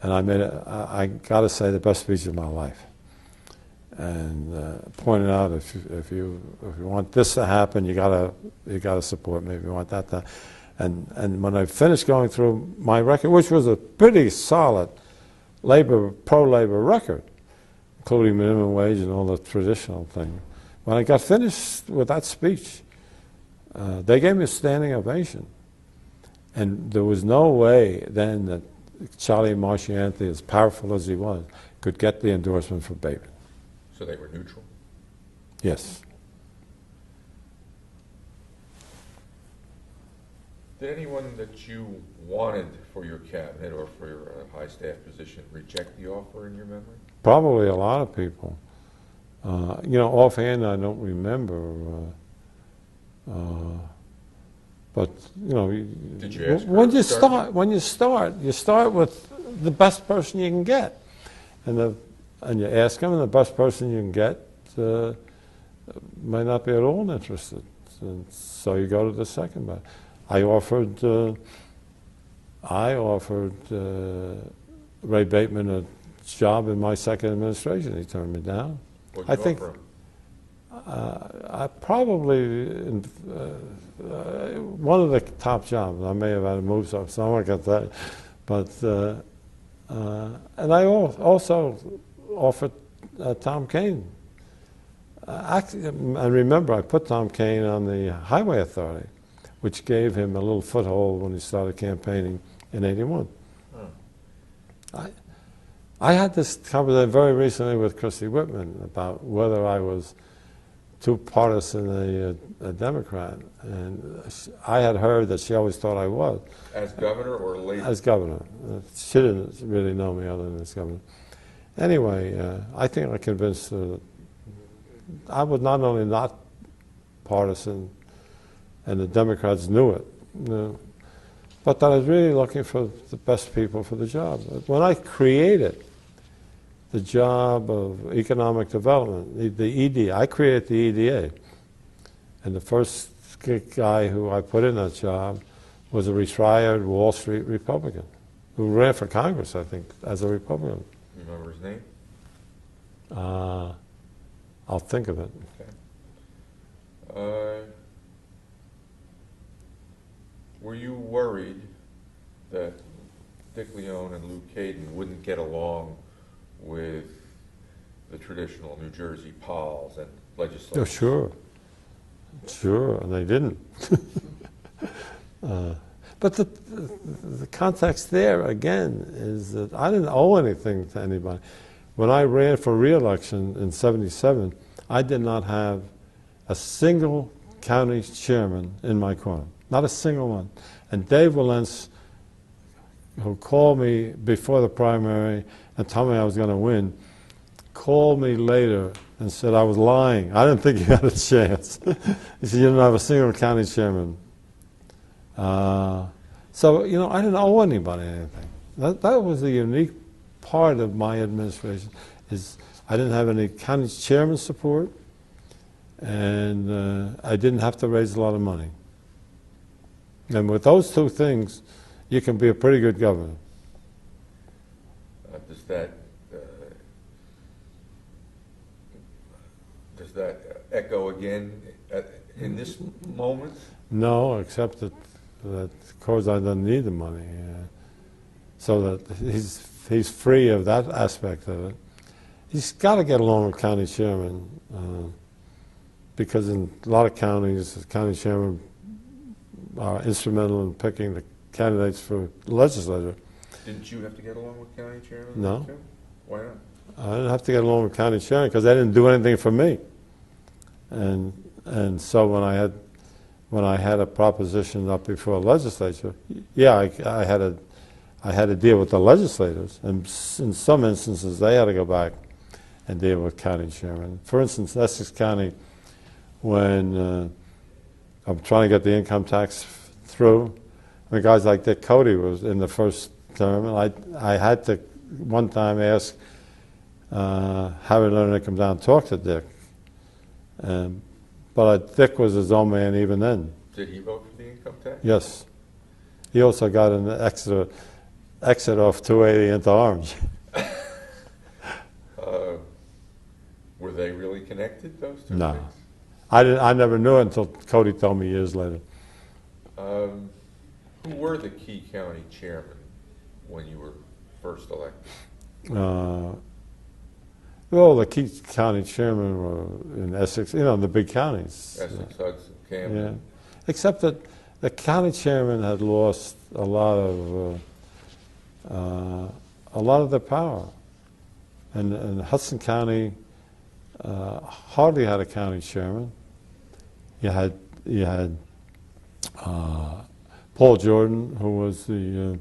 And I made I got to say, the best speech of my life. And pointed out, if you want this to happen, you gotta support me. If you want that to, and when I finished going through my record, which was a pretty solid pro-labor record, including minimum wage and all the traditional things, when I got finished with that speech, they gave me a standing ovation. And there was no way then that Charlie Marchianti, as powerful as he was, could get the endorsement for Bateman. So they were neutral? Yes. Did anyone that you wanted for your cabinet or for your high staff position reject the offer in your memory? Probably a lot of people. Offhand I don't remember. But did you ask when you start with the best person you can get, and you ask them, and the best person you can get may not be at all interested. And so you go to the second best. I offered Ray Bateman a job in my second administration. He turned me down. What'd I you think offer him? I probably one of the top jobs. I may have had to move somewhere, I got that. But and I also offered Tom Kane. And remember, I put Tom Kane on the Highway Authority, which gave him a little foothold when he started campaigning in '81. Oh. I had this conversation very recently with Christy Whitman about whether I was too partisan a Democrat, and I had heard that she always thought I was. As governor or later? As governor. She didn't really know me other than as governor. Anyway, I think I convinced her that I was not only not partisan, and the Democrats knew it, but that I was really looking for the best people for the job. When I created the job of economic development, the EDA, I created the EDA, and the first guy who I put in that job was a retired Wall Street Republican who ran for Congress, I think, as a Republican. You remember his name? I'll think of it. Okay. Were you worried that Dick Leone and Luke Caden wouldn't get along with the traditional New Jersey pals and legislators? Oh, sure, and they didn't. But the context there, again, is that I didn't owe anything to anybody. When I ran for re-election in '77, I did not have a single county chairman in my corner, not a single one. And Dave Walentz, who called me before the primary and told me I was going to win, called me later and said I was lying. I didn't think you had a chance. He said, you didn't have a single county chairman. So, you know, I didn't owe anybody anything. That was the unique part of my administration, is I didn't have any county chairman support, and I didn't have to raise a lot of money. And with those two things, you can be a pretty good governor. Does that echo again in this moment? No, except that Karzai doesn't need the money, so that he's free of that aspect of it. He's got to get along with county chairman, because in a lot of counties, the county chairman are instrumental in picking the candidates for the legislature. Didn't you have to get along with county chairman? No. Too? Why not? I didn't have to get along with county chairman because they didn't do anything for me. And so when I had a proposition up before the legislature, yeah, I had to deal with the legislators, and in some instances they had to go back and deal with county chairman. For instance, Essex County, when I'm trying to get the income tax through, I mean, guys like Dick Cody was in the first term, and I had to one time ask Harry Lerner to come down and talk to Dick. But Dick was his own man even then. Did he vote for the income tax? Yes. He also got an exit off 280 into Orange. Were they really connected, those two No. things? I never knew it until Cody told me years later. Who were the key county chairmen when you were first elected? Well, the key county chairmen were in Essex, you know, in the big counties. Essex, Hudson, Camden. Yeah. Except that the county chairman had lost a lot of their power, and Hudson County hardly had a county chairman. You had Paul Jordan, who was the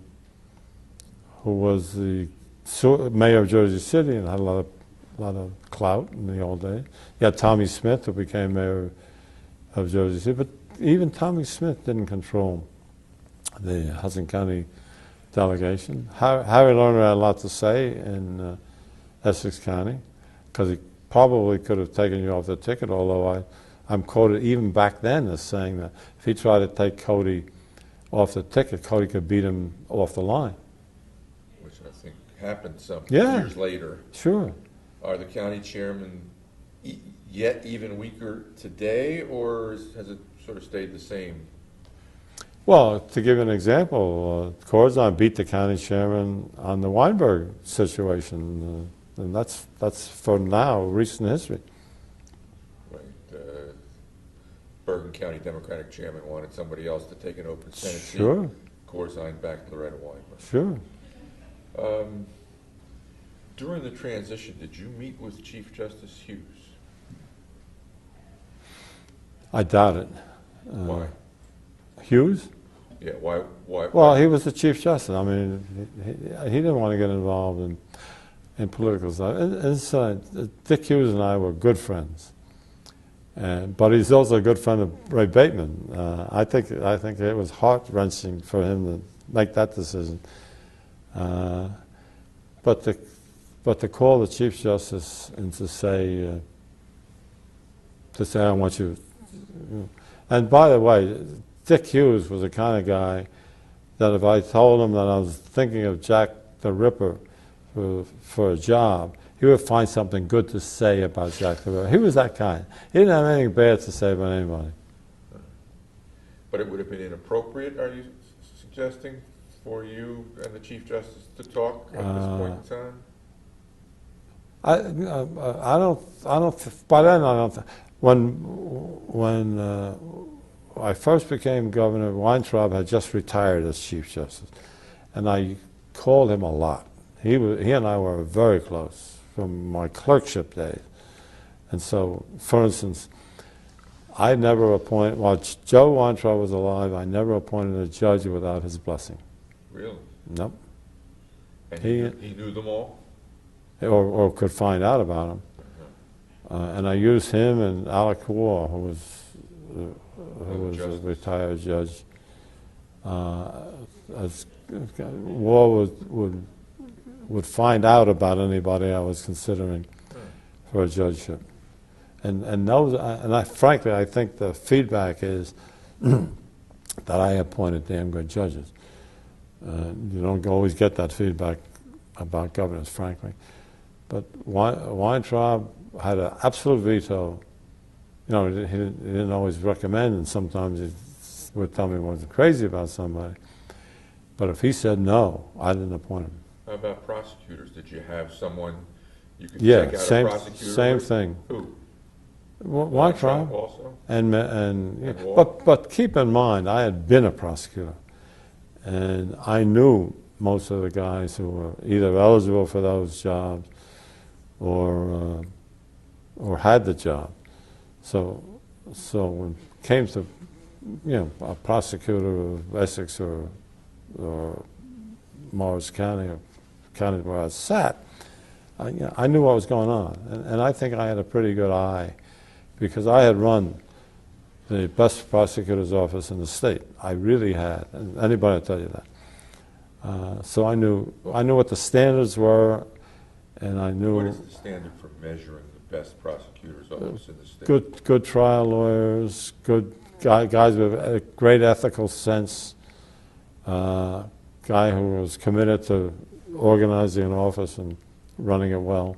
mayor of Jersey City and had a lot of clout in the old days. You had Tommy Smith, who became mayor of Jersey City, but even Tommy Smith didn't control the Hudson County delegation. Harry Lerner had a lot to say, and Essex County, because he probably could have taken you off the ticket, although I'm quoted even back then as saying that if he tried to take Cody off the ticket, Cody could beat him off the line. Which I think happened some Yeah. years later. Sure. Are the county chairmen yet even weaker today, or has it sort of stayed the same? Well, to give you an example, Corzine beat the county chairman on the Weinberg situation, and that's for now recent history. Right. Bergen County Democratic chairman wanted somebody else to take an open Senate Sure. seat. Corzine backed Loretta Weinberg. Sure. During the transition, did you meet with Chief Justice Hughes? I doubt it. Why? Hughes? Yeah, why? Well, he was the Chief Justice. I mean, he didn't want to get involved in political stuff. And so Dick Hughes and I were good friends. But he's also a good friend of Ray Bateman. I think it was heart-wrenching for him to make that decision. But to call the Chief Justice and to say I want you. And by the way, Dick Hughes was the kind of guy that if I told him that I was thinking of Jack the Ripper for a job, he would find something good to say about Jack the Ripper. He was that kind. He didn't have anything bad to say about anybody. But it would have been inappropriate, are you suggesting, for you and the Chief Justice to talk at this point in time? I don't. By then, I don't. When I first became governor, Weintraub had just retired as Chief Justice, and I called him a lot. He and I were very close from my clerkship days, and so, for instance, I never appointed. While Joe Weintraub was alive, I never appointed a judge without his blessing. Really? Nope. And he knew them all? Or could find out about them. And I used him and Alec Waugh, who was a retired judge. As Waugh would find out about anybody I was considering for a judgeship. Frankly, I think the feedback is that I appointed damn good judges. You don't always get that feedback about governors, frankly. But Weintraub had an absolute veto. You know, he didn't always recommend, and sometimes he would tell me he wasn't crazy about somebody. But if he said no, I didn't appoint him. How about prosecutors? Did you have someone you could check out a prosecutor? Same with? thing. Who? Weintraub also? And but keep in mind, I had been a prosecutor, and I knew most of the guys who were either eligible for those jobs or had the job. So when it came to a prosecutor of Essex or Morris County or county where I sat, I knew what was going on, and I think I had a pretty good eye because I had run the best prosecutor's office in the state. I really had, and anybody will tell you that. So I knew what the standards were, and I knew. What is the standard for measuring the best prosecutor's office in the state? Good trial lawyers, good guys with a great ethical sense, guy who was committed to organizing an office and running it well.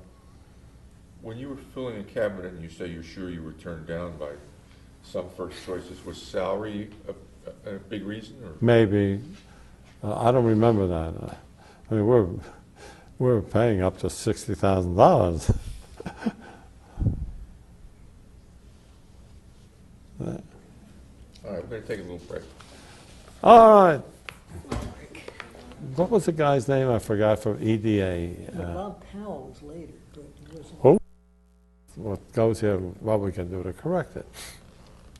When you were filling a cabinet and you say you're sure you were turned down by some first choices, was salary a big reason? Or? Maybe. I don't remember that. I mean, we're paying up to $60,000. All right, we're going to take a little break. All right. What was the guy's name? I forgot from EDA. Bob Powell was later, but he wasn't. Who? What goes here? What we can do to correct it?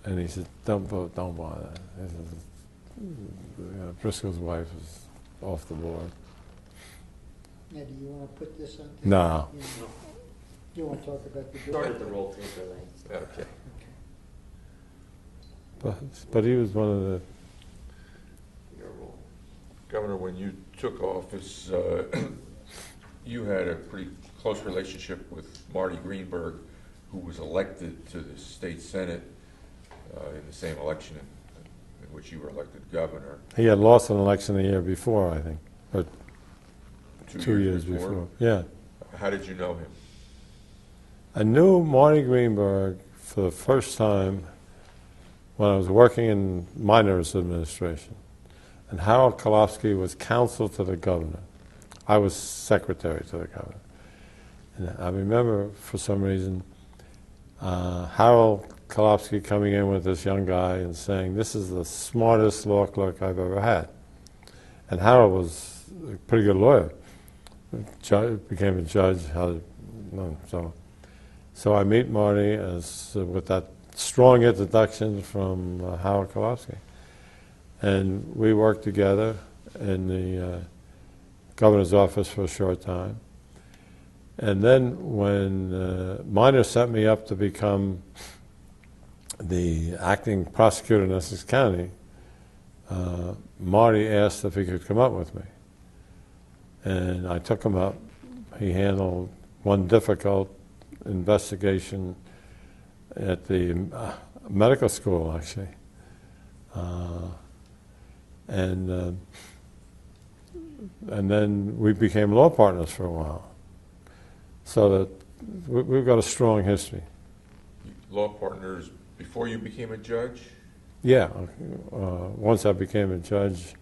And he said, "Don't vote. Don't bother." He said, Briscoe's wife is off the board. Now, do you want to put this on? No. You want to talk about the Started the roll taker thing. Okay. But he was one of the. Governor, when you took office, You had a pretty close relationship with Marty Greenberg, who was elected to the state senate in the same election in which you were elected governor. He had lost an election the year before, I think, or 2 years before. Yeah. How did you know him? I knew Marty Greenberg for the first time when I was working in Minor's administration. And Harold Kolofsky was counsel to the governor. I was secretary to the governor. And I remember, for some reason, Harold Kolofsky coming in with this young guy and saying, "This is the smartest law clerk I've ever had." And Harold was a pretty good lawyer. Became a judge. So I meet Marty with that strong introduction from Harold Kolofsky. And we worked together in the governor's office for a short time. And then when Minor sent me up to become the acting prosecutor in Essex County, Marty asked if he could come up with me. And I took him up. He handled one difficult investigation at the medical school, actually. And then we became law partners for a while. So that we've got a strong history. Law partners before you became a judge? Yeah. Once I became a judge,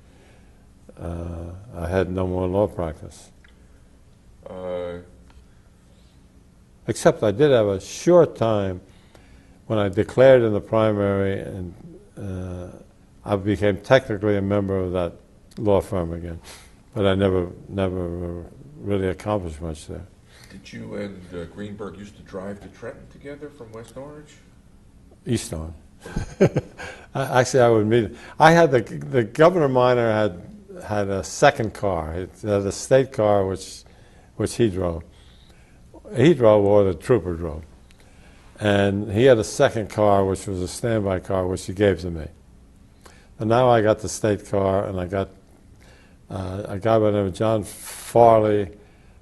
I had no more law practice. Except I did have a short time when I declared in the primary, and I became technically a member of that law firm again. But I never really accomplished much there. Did you and Greenberg used to drive to Trenton together from West Orange? East Orange. Actually, I would meet him. I had the Governor Minor had a second car. He had a state car which he drove. He drove or the trooper drove. And he had a second car which was a standby car which he gave to me. And now I got the state car, and I got a guy by the name of John Farley,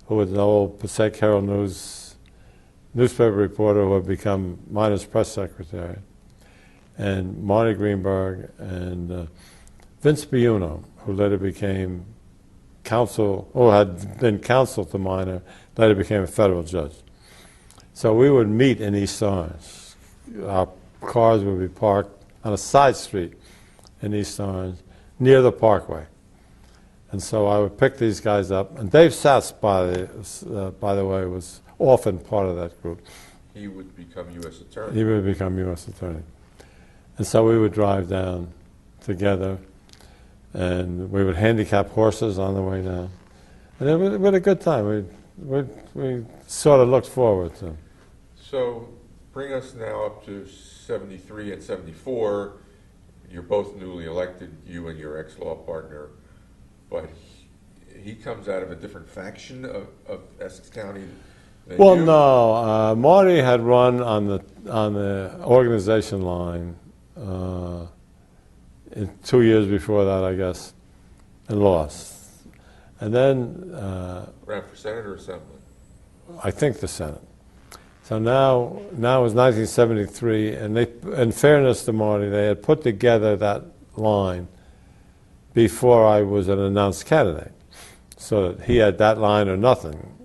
who was an old Passaic Herald News newspaper reporter who had become Minor's press secretary, and Marty Greenberg, and Vince Biuno, who later became counsel, or had been counsel to Minor, later became a federal judge. So we would meet in East Orange. Our cars would be parked on a side street in East Orange, near the Parkway. And so I would pick these guys up. And Dave Satz, by the way, was often part of that group. He would become U.S. Attorney. He would become U.S. Attorney. And so we would drive down together, and we would handicap horses on the way down. And we had a good time. We sort of looked forward to it. So bring us now up to 73 and 74. You're both newly elected, you and your ex-law partner. But he comes out of a different faction of Essex County than Well, you? no. Marty had run on the organization line 2 years before that, I guess, and lost. And then Ran for Senate or Assembly? I think the Senate. So now it was 1973, and they, in fairness to Marty, they had put together that line before I was an announced candidate. So he had that line or nothing.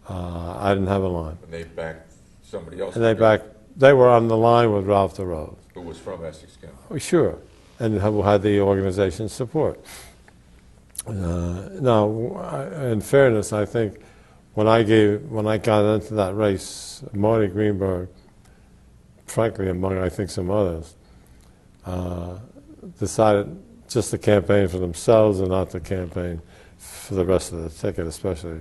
I didn't have a line. And they backed somebody else? And they were on the line with Ralph DeRose. Who was from Essex County? Oh, sure, and who had the organization's support. Now, in fairness, I think when I got into that race, Marty Greenberg, frankly, among I think some others, decided just to campaign for themselves and not to campaign for the rest of the ticket, especially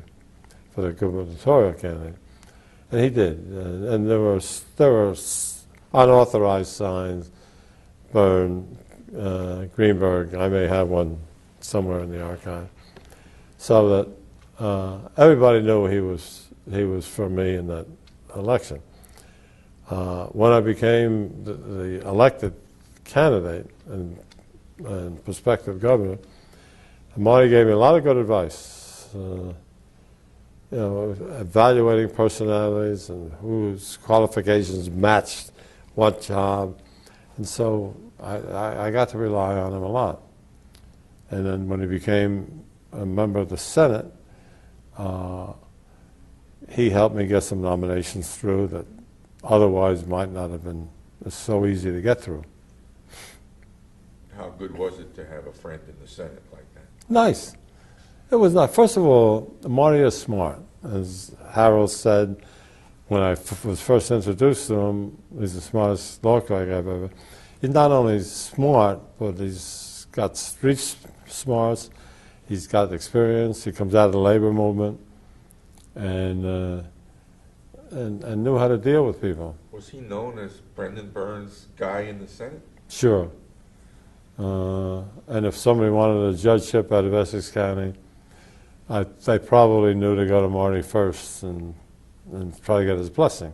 for the gubernatorial candidate. And he did. And there were unauthorized signs, Byrne, Greenberg. I may have one somewhere in the archive. So that everybody knew he was for me in that election. When I became the elected candidate and prospective governor, Marty gave me a lot of good advice. evaluating personalities and whose qualifications matched what job. And so I got to rely on him a lot. And then when he became a member of the Senate, he helped me get some nominations through that otherwise might not have been so easy to get through. How good was it to have a friend in the Senate like that? Nice. It was not. First of all, Marty is smart. As Harold said when I was first introduced to him, he's the smartest law clerk I've ever. He's not only smart, but he's got street smarts. He's got experience. He comes out of the labor movement, and knew how to deal with people. Was he known as Brendan Byrne's guy in the Senate? Sure. And if somebody wanted a judgeship out of Essex County, they probably knew to go to Marty first and try to get his blessing.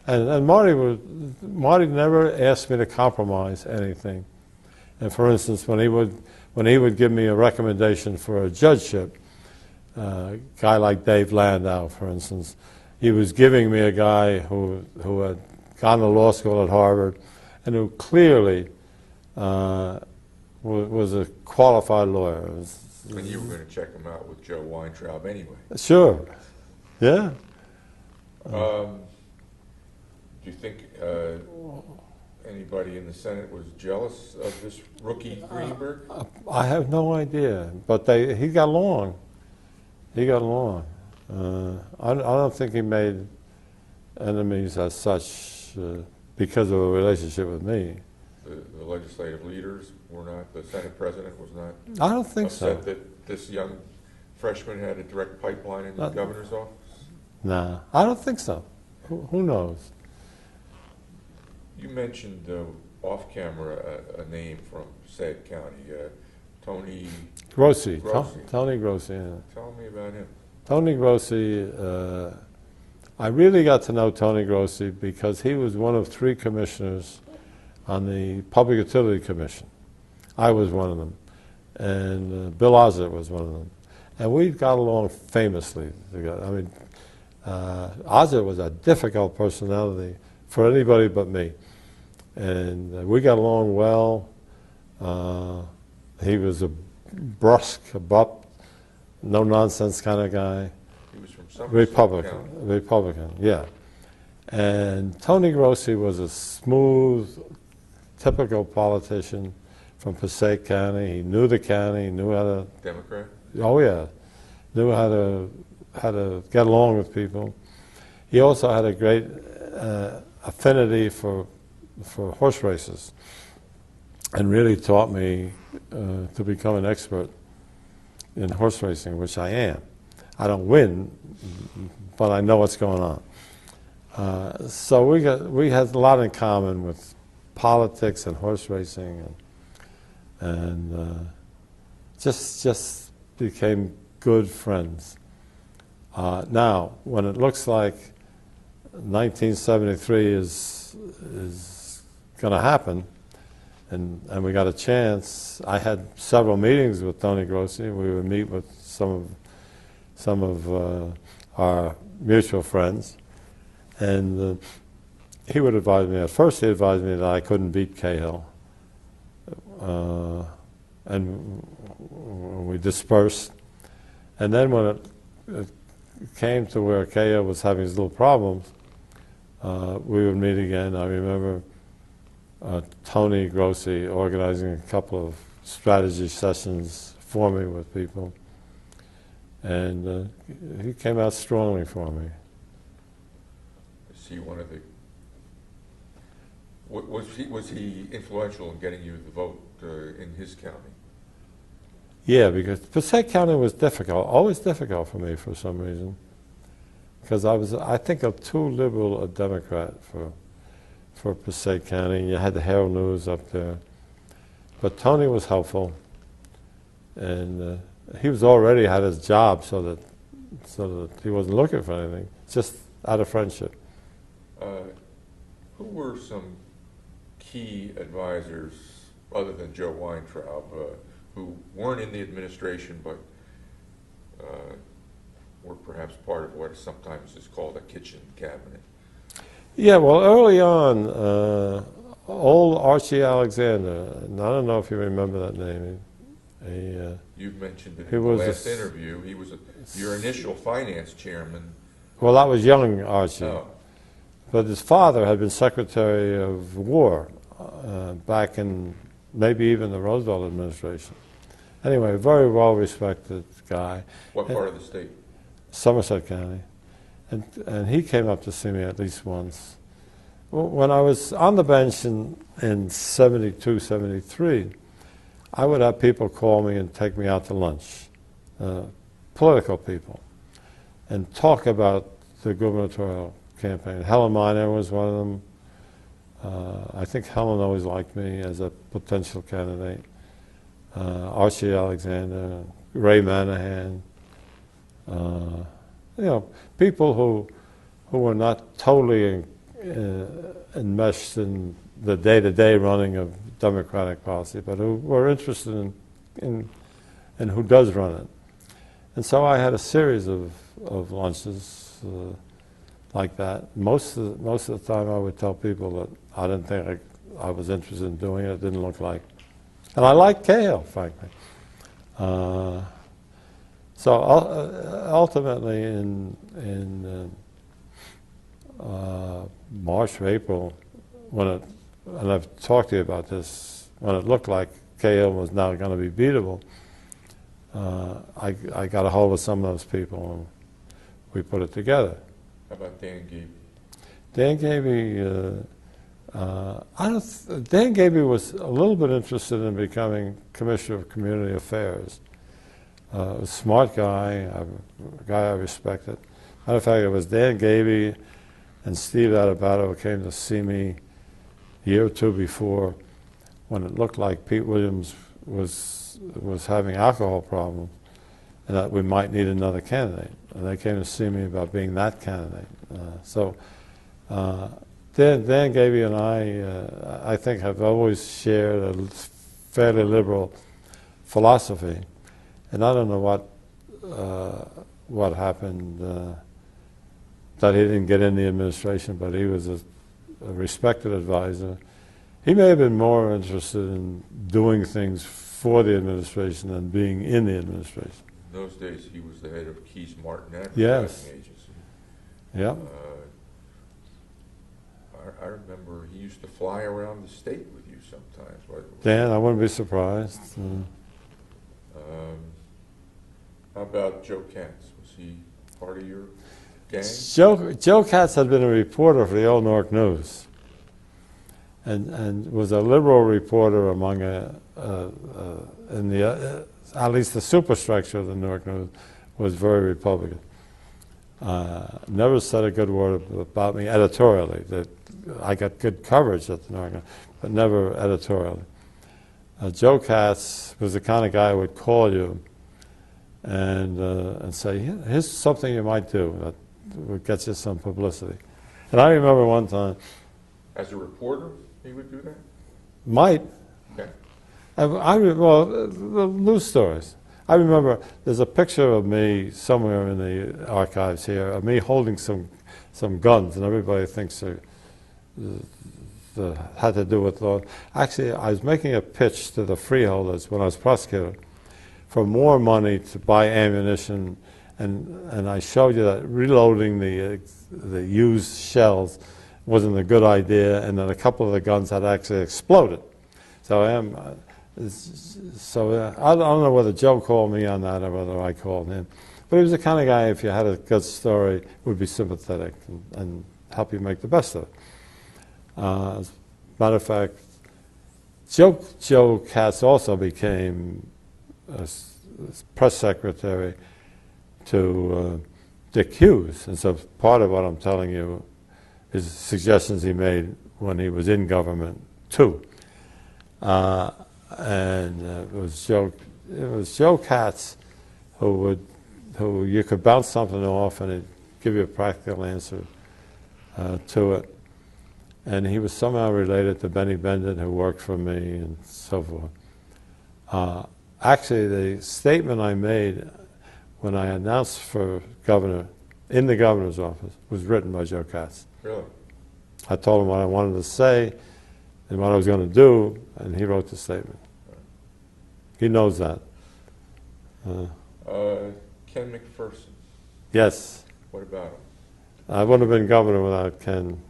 And Marty never asked me to compromise anything. And for instance, when he would give me a recommendation for a judgeship, a guy like Dave Landau, for instance, he was giving me a guy who had gone to law school at Harvard and who clearly was a qualified lawyer. And you were going to check him out with Joe Weintraub anyway. Sure. Yeah. Do you think anybody in the Senate was jealous of this rookie Greenberg? I have no idea, but he got along. He got along. I don't think he made enemies as such because of a relationship with me. The legislative leaders were not, the Senate president was not I don't think upset so. that this young freshman had a direct pipeline in the governor's office? Nah, I don't think so. Who knows? You mentioned off camera a name from Passaic County, Tony Grossi. Grossi. Tony Grossi. Yeah. Tell me about him. Tony Grossi, I really got to know Tony Grossi because he was one of 3 commissioners on the Public Utility Commission. I was one of them, and Bill Ozzett was one of them. And we got along famously together. I mean, Ozzett was a difficult personality for anybody but me. And we got along well. He was a brusque, abrupt, no-nonsense kind of guy. He was from Somerset County. Republican, yeah. And Tony Grossi was a smooth, typical politician from Passaic County. He knew the county, he knew how to... Democrat? Oh, yeah. Knew how to get along with people. He also had a great affinity for horse races and really taught me to become an expert in horse racing, which I am. I don't win, but I know what's going on. So we had a lot in common with politics and horse racing, and just became good friends. Now, when it looks like 1973 is going to happen, and we got a chance, I had several meetings with Tony Grossi. We would meet with some of our mutual friends, and he would advise me. At first, he advised me that I couldn't beat Cahill, and we dispersed. And then when it came to where Cahill was having his little problems, we would meet again. I remember Tony Grossi organizing a couple of strategy sessions for me with people, and he came out strongly for me. Is he one of the... Was he influential in getting you the vote in his county? Yeah, because Passaic County was difficult, always difficult for me for some reason, because I think, of too liberal a Democrat for Passaic County. You had the Herald News up there, but Tony was helpful, and he was already had his job, so that he wasn't looking for anything, just out of friendship. Who were some key advisors, other than Joe Weintraub, who weren't in the administration but or perhaps part of what sometimes is called a kitchen cabinet. Yeah, well, early on, old Archie Alexander, and I don't know if you remember that name. You've mentioned it he in the was last interview. He was your initial finance chairman. Well, that was young Archie. Oh, But his father had been Secretary of War back in maybe even the Roosevelt administration. Anyway, very well-respected guy. what part of the state? Somerset County. And he came up to see me at least once. When I was on the bench in 72, 73, I would have people call me and take me out to lunch, political people, and talk about the gubernatorial campaign. Helen Miner was one of them. I think Helen always liked me as a potential candidate. Archie Alexander, Ray Manahan, people who were not totally enmeshed in the day-to-day running of Democratic policy, but who were interested in who does run it. And so I had a series of lunches like that. Most of the time I would tell people that I didn't think I was interested in doing it. It didn't look like. And I liked Cahill, frankly. So ultimately in March or April, and I've talked to you about this, when it looked like Cahill was now going to be beatable, I got a hold of some of those people and we put it together. How about Dan Gaby? Dan Gaby, Dan Gaby was a little bit interested in becoming Commissioner of Community Affairs. A smart guy, a guy I respected. Matter of fact, it was Dan Gaby and Steve Adebato who came to see me a year or two before when it looked like Pete Williams was having alcohol problems and that we might need another candidate. And they came to see me about being that candidate. Dan Gaby and I think, have always shared a fairly liberal philosophy. And I don't know what happened that he didn't get in the administration, but he was a respected advisor. He may have been more interested in doing things for the administration than being in the administration. In those days, he was the head of Keys Martin Advertising Yes. Agency. Yeah. I remember he used to fly around the state with you sometimes. Dan, I wouldn't be surprised. How about Joe Katz? Was he part of your gang? Joe Katz had been a reporter for the Old Newark News, and was a liberal reporter among in the at least the superstructure of the Newark News was very Republican. Never said a good word about me editorially. That I got good coverage at the Newark News, but never editorially. Joe Katz was the kind of guy who would call you and say, here's something you might do that would get you some publicity. And I remember one time. As a reporter, he would do that? Might. Okay. Well, the news stories. I remember there's a picture of me somewhere in the archives here, of me holding some guns, and everybody thinks had to do with law. Actually, I was making a pitch to the freeholders when I was prosecutor for more money to buy ammunition, and I showed you that reloading the used shells wasn't a good idea, and that a couple of the guns had actually exploded. So I don't know whether Joe called me on that or whether I called him. But he was the kind of guy, if you had a good story, would be sympathetic and help you make the best of it. As a matter of fact, Joe Katz also became a press secretary to Dick Hughes. And so part of what I'm telling you is suggestions he made when he was in government, too. And it was Joe Katz who you could bounce something off and he'd give you a practical answer to it. And he was somehow related to Benny Bendit, who worked for me, and so forth. Actually, the statement I made when I announced for governor in the governor's office was written by Joe Katz. Really? I told him what I wanted to say and what I was going to do, and he wrote the statement. He knows that. Ken McPherson, Yes, what about him? I wouldn't have been governor without Ken.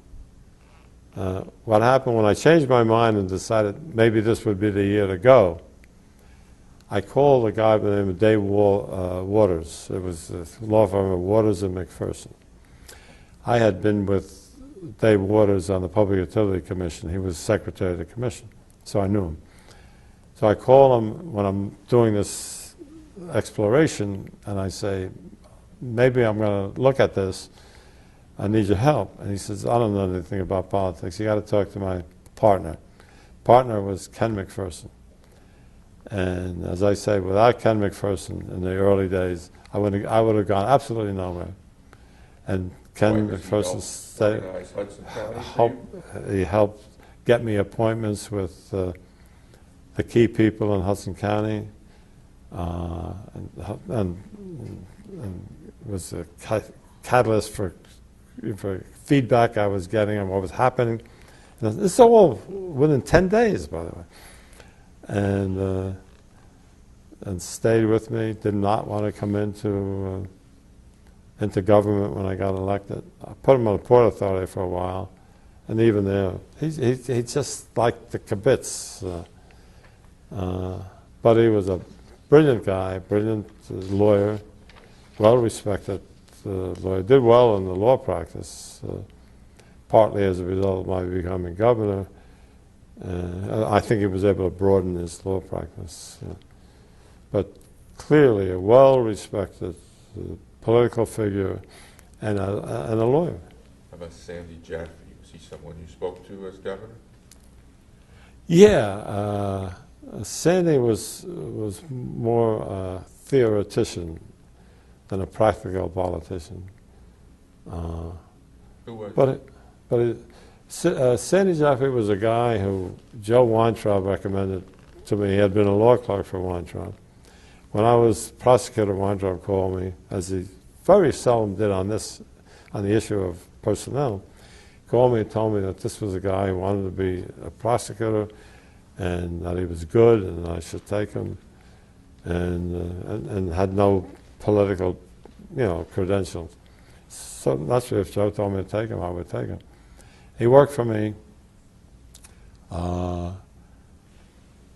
What happened when I changed my mind and decided maybe this would be the year to go, I called a guy by the name of Dave Waters. It was a law firm of Waters and McPherson. I had been with Dave Waters on the Public Utility Commission. He was secretary of the commission, so I knew him. So I call him when I'm doing this exploration, and I say, maybe I'm going to look at this. I need your help. And he says, I don't know anything about politics. You got to talk to my partner. Partner was Ken McPherson. And as I say, without Ken McPherson in the early days, I would have gone absolutely nowhere. And Ken McPherson he helped get me appointments with the key people in Hudson County, and was a catalyst for feedback I was getting on what was happening. And this is all within 10 days, by the way. And stayed with me. Did not want to come into government when I got elected. I put him on the Port Authority for a while, and even there, he just liked the kibitz. But he was a brilliant guy, brilliant lawyer, well-respected lawyer. Did well in the law practice, partly as a result of my becoming governor. I think he was able to broaden his law practice. But clearly a well-respected political figure and a lawyer. How about Sandy Jaffe? Was he someone you spoke to as governor? Yeah, Sandy was more a theoretician than a practical politician. Who was? But Sandy Jaffe was a guy who Joe Weintraub recommended to me. He had been a law clerk for Weintraub. When I was prosecutor, Weintraub called me, as he very seldom did on the issue of personnel. Called me and told me that this was a guy who wanted to be a prosecutor, and that he was good, and I should take him, and had no political, credentials. So naturally, if Joe told me to take him, I would take him. He worked for me.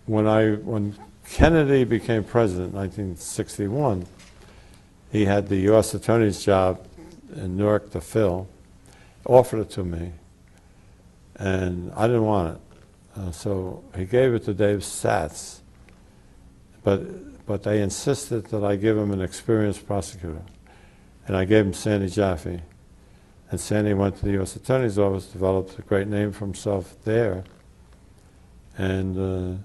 When Kennedy became president in 1961, he had the U.S. Attorney's job in Newark to fill, offered it to me, and I didn't want it. So he gave it to Dave Satz, but they insisted that I give him an experienced prosecutor, and I gave him Sandy Jaffe. And Sandy went to the U.S. Attorney's Office, developed a great name for himself there, and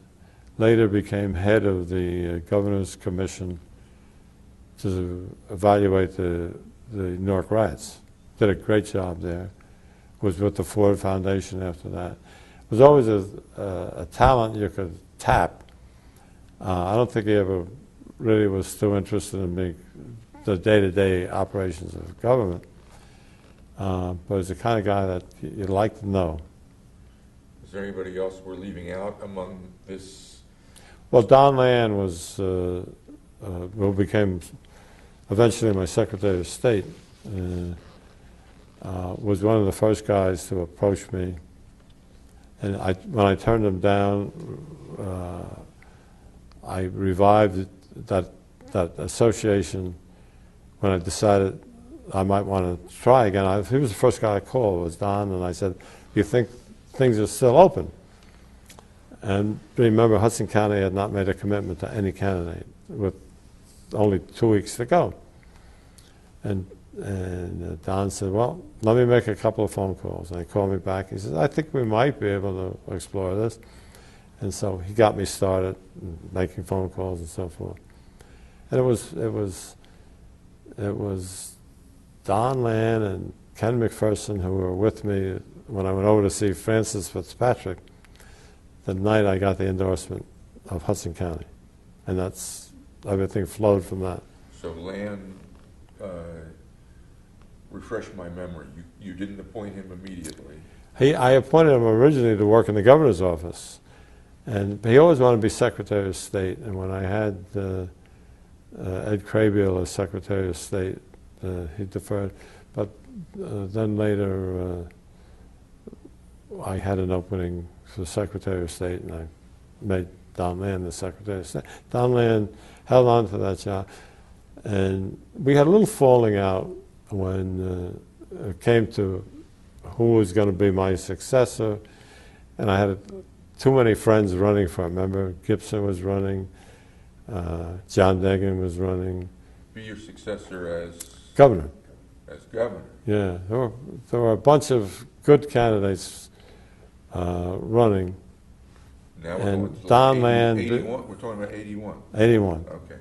later became head of the Governor's Commission to evaluate the Newark riots. Did a great job there. Was with the Ford Foundation after that. Was always a talent you could tap. I don't think he ever really was too interested in the day-to-day operations of government. But he's the kind of guy that you'd like to know. Is there anybody else we're leaving out among this? Well, Don Land was, who became eventually my Secretary of State, was one of the first guys to approach me. And when I turned him down, I revived that association when I decided I might want to try again. He was the first guy I called, was Don, and I said, "You think things are still open?" And remember, Hudson County had not made a commitment to any candidate with only 2 weeks to go. And Don said, "Well, let me make a couple of phone calls." And he called me back. He says, "I think we might be able to explore this." And so he got me started making phone calls and so forth. And it was Don Land and Ken McPherson who were with me when I went over to see Francis Fitzpatrick the night I got the endorsement of Hudson County. And everything flowed from that. So land, refresh my memory. You didn't appoint him immediately. I appointed him originally to work in the governor's office, and he always wanted to be Secretary of State. And when I had Ed Crabiel as Secretary of State, he deferred. But then later, I had an opening for Secretary of State, and I made Don Land the Secretary of State. Don Land held on to that job, and we had a little falling out when it came to who was going to be my successor, and I had too many friends running for it. Remember, Gibson was running, John Degan was running. Be your successor as governor. As governor. Yeah, there were a bunch of good candidates running. Now and we're Don Land. 81. We're talking about 81. 81. Okay.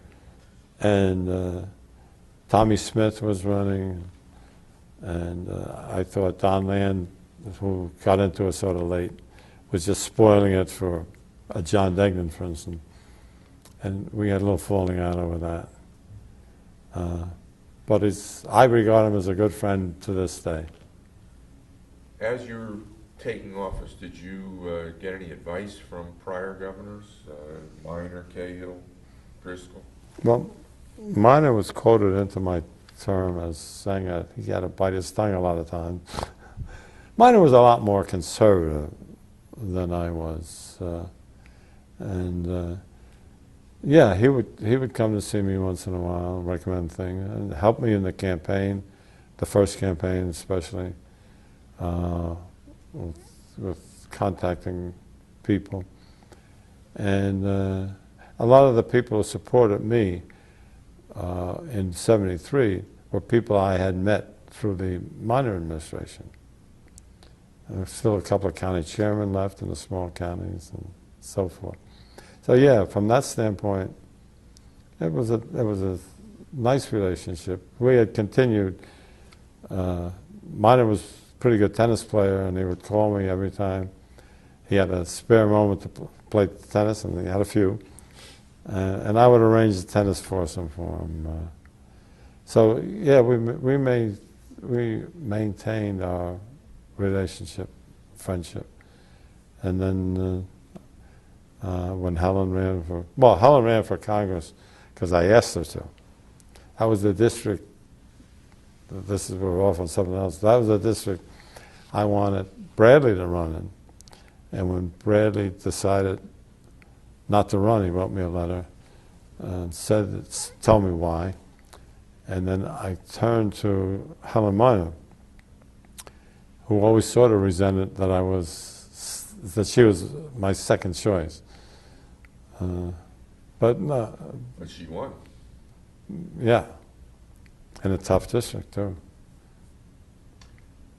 And Tommy Smith was running, and I thought Don Land, who got into it sort of late, was just spoiling it for John Degnan, for instance. And we had a little falling out over that. But I regard him as a good friend to this day. As you're taking office, did you get any advice from prior governors, Minor, Cahill, Driscoll? Well, Minor was quoted into my term as saying that he had to bite his tongue a lot of times. Minor was a lot more conservative than I was, yeah, he would come to see me once in a while, recommend things, and help me in the campaign, the first campaign especially, with contacting people. And a lot of the people who supported me in '73 were people I had met through the Minor administration. And there's still a couple of county chairmen left in the small counties and so forth. So yeah, from that standpoint, it was a nice relationship. We had continued. Minor was a pretty good tennis player, and he would call me every time he had a spare moment to play tennis, and he had a few. And I would arrange the tennis foursome for him. So yeah, we maintained our relationship, friendship, and then. When Helen ran for Congress because I asked her to. That was the district, we're off on something else, that was the district I wanted Bradley to run in. And when Bradley decided not to run, he wrote me a letter and told me why. And then I turned to Helen Minor, who always sort of resented that she was my second choice. But no. But she won. Yeah. In a tough district, too.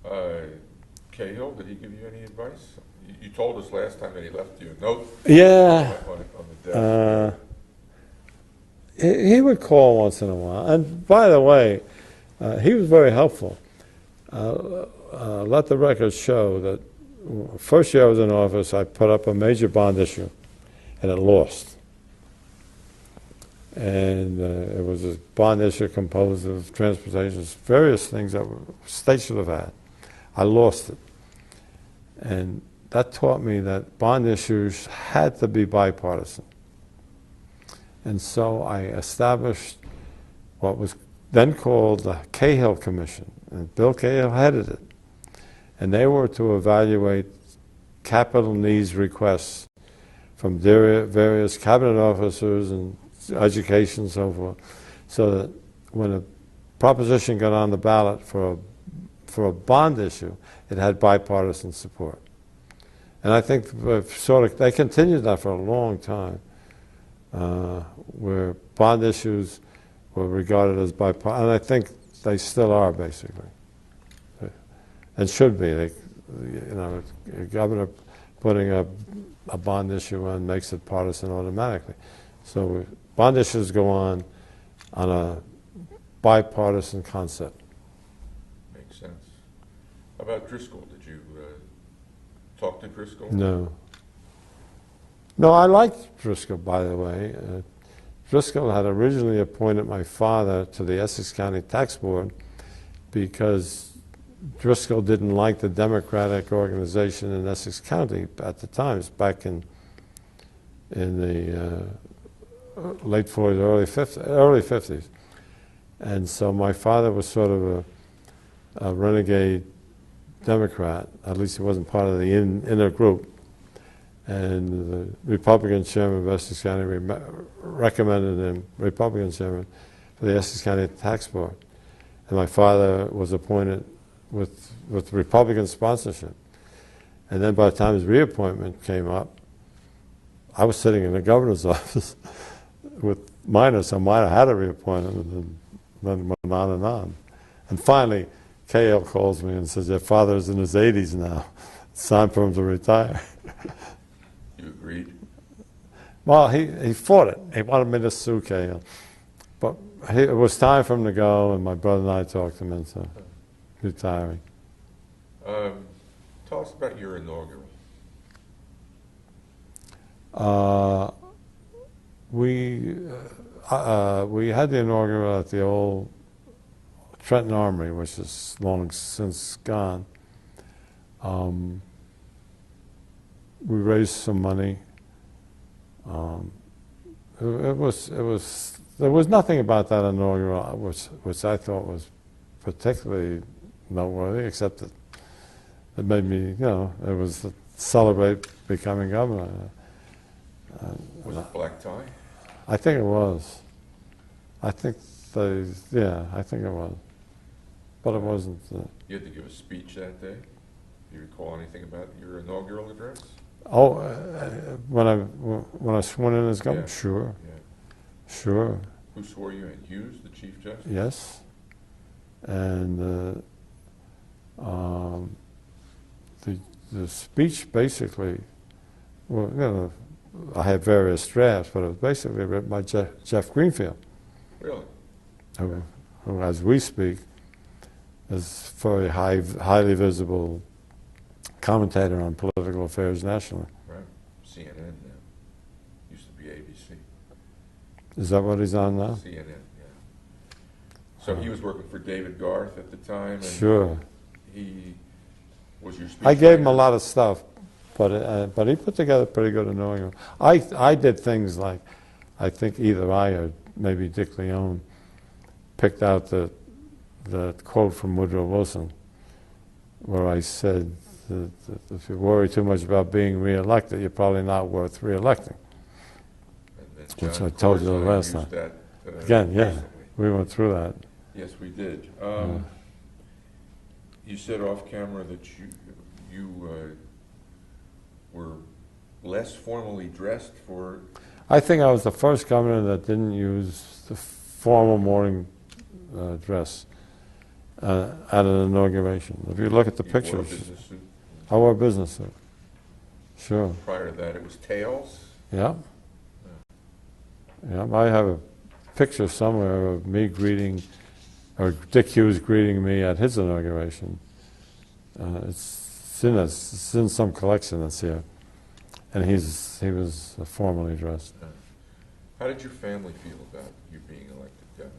Cahill, did he give you any advice? You told us last time that he left you a note. Yeah. On the desk. He would call once in a while. And by the way, he was very helpful. Let the records show that first year I was in office, I put up a major bond issue, and it lost. And it was a bond issue composed of transportation, various things that states should have had. I lost it. And that taught me that bond issues had to be bipartisan. And so I established what was then called the Cahill Commission, and Bill Cahill headed it. And they were to evaluate capital needs requests from various cabinet officers and education and so forth, so that when a proposition got on the ballot for a bond issue, it had bipartisan support. And I think they continued that for a long time, where bond issues were regarded as bipartisan, and I think they still are, basically. And should be. A governor putting a bond issue on makes it partisan automatically. So bond issues go on a bipartisan concept. Makes sense. How about Driscoll? Did you talk to Driscoll? No. No, I liked Driscoll, by the way. Driscoll had originally appointed my father to the Essex County Tax Board because Driscoll didn't like the Democratic organization in Essex County at the time. It's back in the late 40s, early 50s. And so my father was sort of a renegade Democrat. At least he wasn't part of the inner group. And the Republican chairman of Essex County recommended him, Republican chairman, for the Essex County Tax Board. And my father was appointed with Republican sponsorship. And then by the time his reappointment came up, I was sitting in the governor's office with minor, so minor had a reappointment, and then went on and on. And finally, Cahill calls me and says, your father's in his 80s now. It's time for him to retire. You agreed? Well, he fought it. He wanted me to sue Cahill. But it was time for him to go, and my brother and I talked him into retiring. Tell us about your inaugural. We had the inaugural at the old Trenton Armory, which is long since gone. We raised some money. There was nothing about that inaugural which I thought was particularly noteworthy, except that it made me, it was to celebrate becoming governor. Was it black tie? I think it was. I think it was. But it wasn't. You had to give a speech that day? Do you recall anything about your inaugural address? Oh, when I sworn in as governor? Yeah. Sure. Yeah. Sure. Who swore you in? Hughes, the Chief Justice? Yes. And the speech basically, well, I had various drafts, but it was basically written by Jeff Greenfield. Really? Who, as we speak, is a very highly visible commentator on political affairs nationally. Right. CNN now. Used to be ABC. Is that what he's on now? CNN, yeah. So he was working for David Garth at the time, and Sure. he was your speechwriter? I gave him a lot of stuff, but he put together pretty good inaugural. I did things like, I think either I or maybe Dick Leone picked out the quote from Woodrow Wilson, where I said that if you worry too much about being reelected, you're probably not worth reelecting. Which I told you the last time. That, Again, yeah, recently. we went through that. Yes, we did. You said off camera that you were less formally dressed for... I think I was the first governor that didn't use the formal morning dress at an inauguration. If you look at the You wore a pictures, business suit. I wore a business suit. Sure. Prior to that, it was tails. Yeah. Yeah. I have a picture somewhere of me greeting, or Dick Hughes greeting me at his inauguration. It's in some collection that's here, and he was formally dressed. How did your family feel about you being elected governor?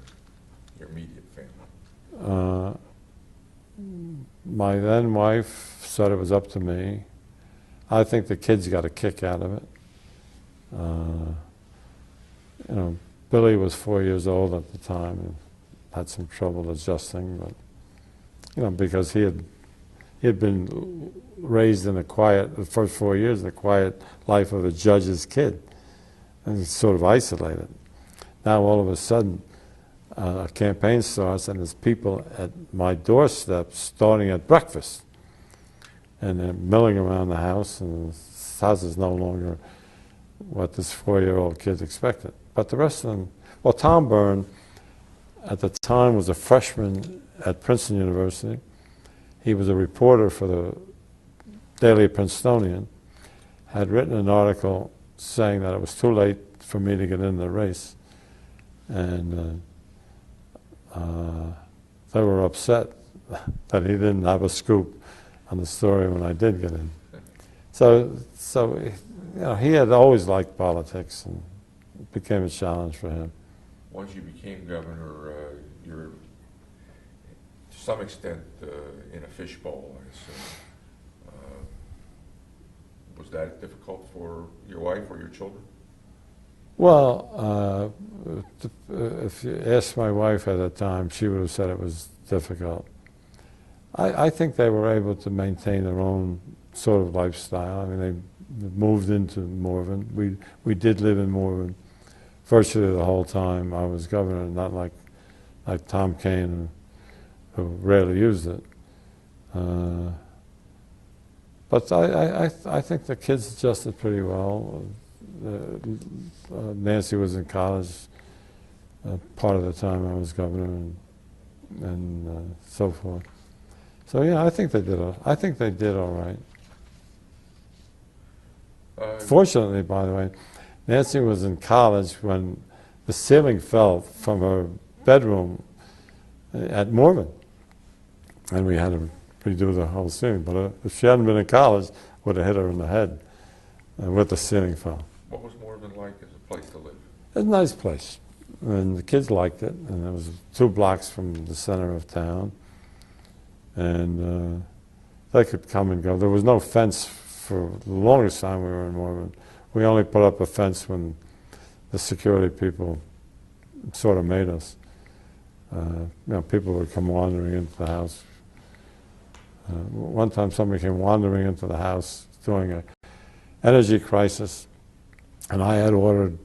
Your immediate family? My then wife said it was up to me. I think the kids got a kick out of it. Billy was 4 years old at the time and had some trouble adjusting, but because he had been raised in the first 4 years, in the quiet life of a judge's kid, and he's sort of isolated. Now all of a sudden, a campaign starts, and there's people at my doorstep starting at breakfast, and they're milling around the house, and the house is no longer what this 4-year-old kid expected. But the rest of them, well, Tom Byrne, at the time, was a freshman at Princeton University. He was a reporter for the Daily Princetonian, had written an article saying that it was too late for me to get in the race, and they were upset that he didn't have a scoop on the story when I did get in. So he had always liked politics, and It became a challenge for him. Once you became governor, you're to some extent in a fishbowl, I assume. Was that difficult for your wife or your children? Well, if you asked my wife at the time, she would have said it was difficult. I think they were able to maintain their own sort of lifestyle. I mean, they moved into Morven. We did live in Morven virtually the whole time I was governor, not like Tom Kane, who rarely used it. But I think the kids adjusted pretty well. Nancy was in college part of the time I was governor, and so forth. So yeah, I think they did all right. Fortunately, by the way, Nancy was in college when the ceiling fell from her bedroom at Morven, and we had to redo the whole ceiling. But if she hadn't been in college, it would have hit her in the head with the ceiling fell. What was Morven like as a place to live? It's a nice place, and the kids liked it. And it was 2 blocks from the center of town, and they could come and go. There was no fence for the longest time we were in Morven. We only put up a fence when the security people sort of made us. People would come wandering into the house. One time somebody came wandering into the house during an energy crisis, and I had ordered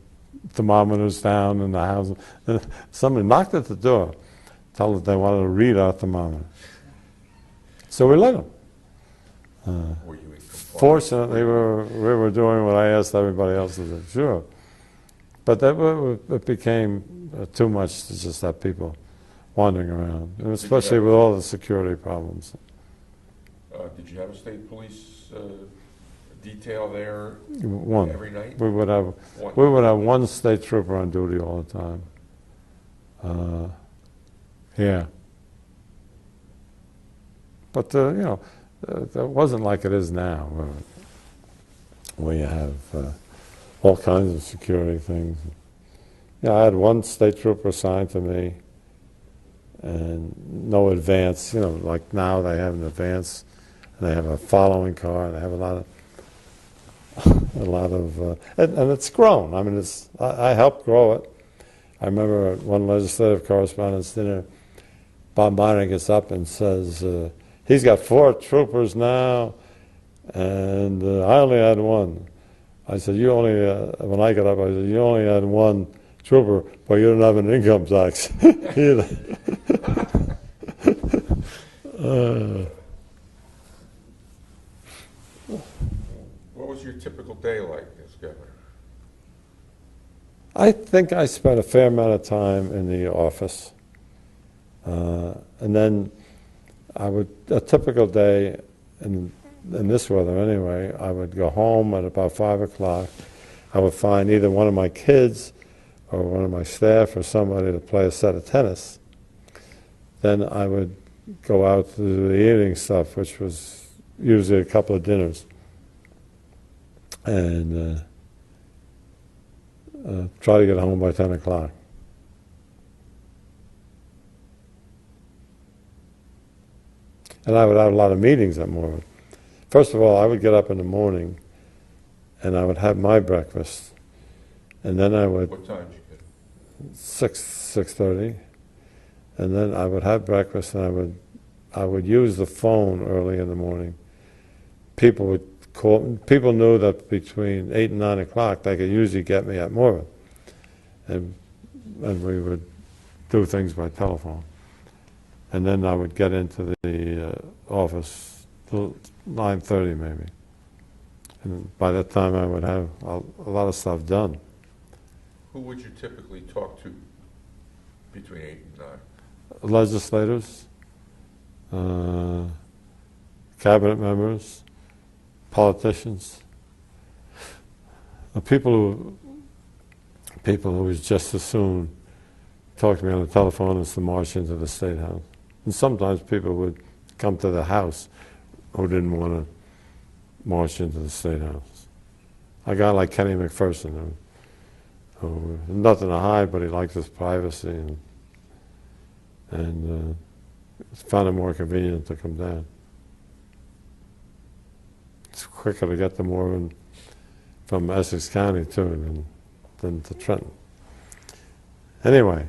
thermometers down in the house. Somebody knocked at the door, told us they wanted to read our thermometer. So we let them. Were you in compliance? Fortunately, we were doing what I asked everybody else to do, sure. But it became too much to just have people wandering around, and especially with all the security problems. Did you have a state police detail there One. every night? We would have one state trooper on duty all the time. Yeah. But that wasn't like it is now, where you have all kinds of security things. I had one state trooper assigned to me, and no advance. Like now they have an advance, and they have a following car, and they have a lot of, and it's grown. I mean, I helped grow it. I remember at one legislative correspondence dinner, Bob Byrne gets up and says, he's got 4 troopers now, and I only had 1. I said, when I got up, I said, you only had 1 trooper, but you don't have an income tax either. What was your typical day like as governor? I think I spent a fair amount of time in the office. And then a typical day, in this weather anyway, I would go home at about 5 o'clock. I would find either one of my kids or one of my staff or somebody to play a set of tennis. Then I would go out to do the evening stuff, which was usually a couple of dinners. And try to get home by 10 o'clock. And I would have a lot of meetings that morning. First of all, I would get up in the morning and I would have my breakfast. And then I would... What time did you get? 6:30. And then I would have breakfast and I would use the phone early in the morning. People would call. People knew that between 8 and 9 o'clock they could usually get me at Morven. And we would do things by telephone. And then I would get into the office till 9:30 maybe. And by that time I would have a lot of stuff done. Who would you typically talk to between 8 and 9? Legislators, cabinet members, politicians, people who would just as soon talk to me on the telephone as to march into the State House. And sometimes people would come to the house who didn't want to march into the State House. A guy like Kenny McPherson, So nothing to hide, but he liked his privacy, and found it more convenient to come down. It's quicker to get to Morven from Essex County too than to Trenton. Anyway,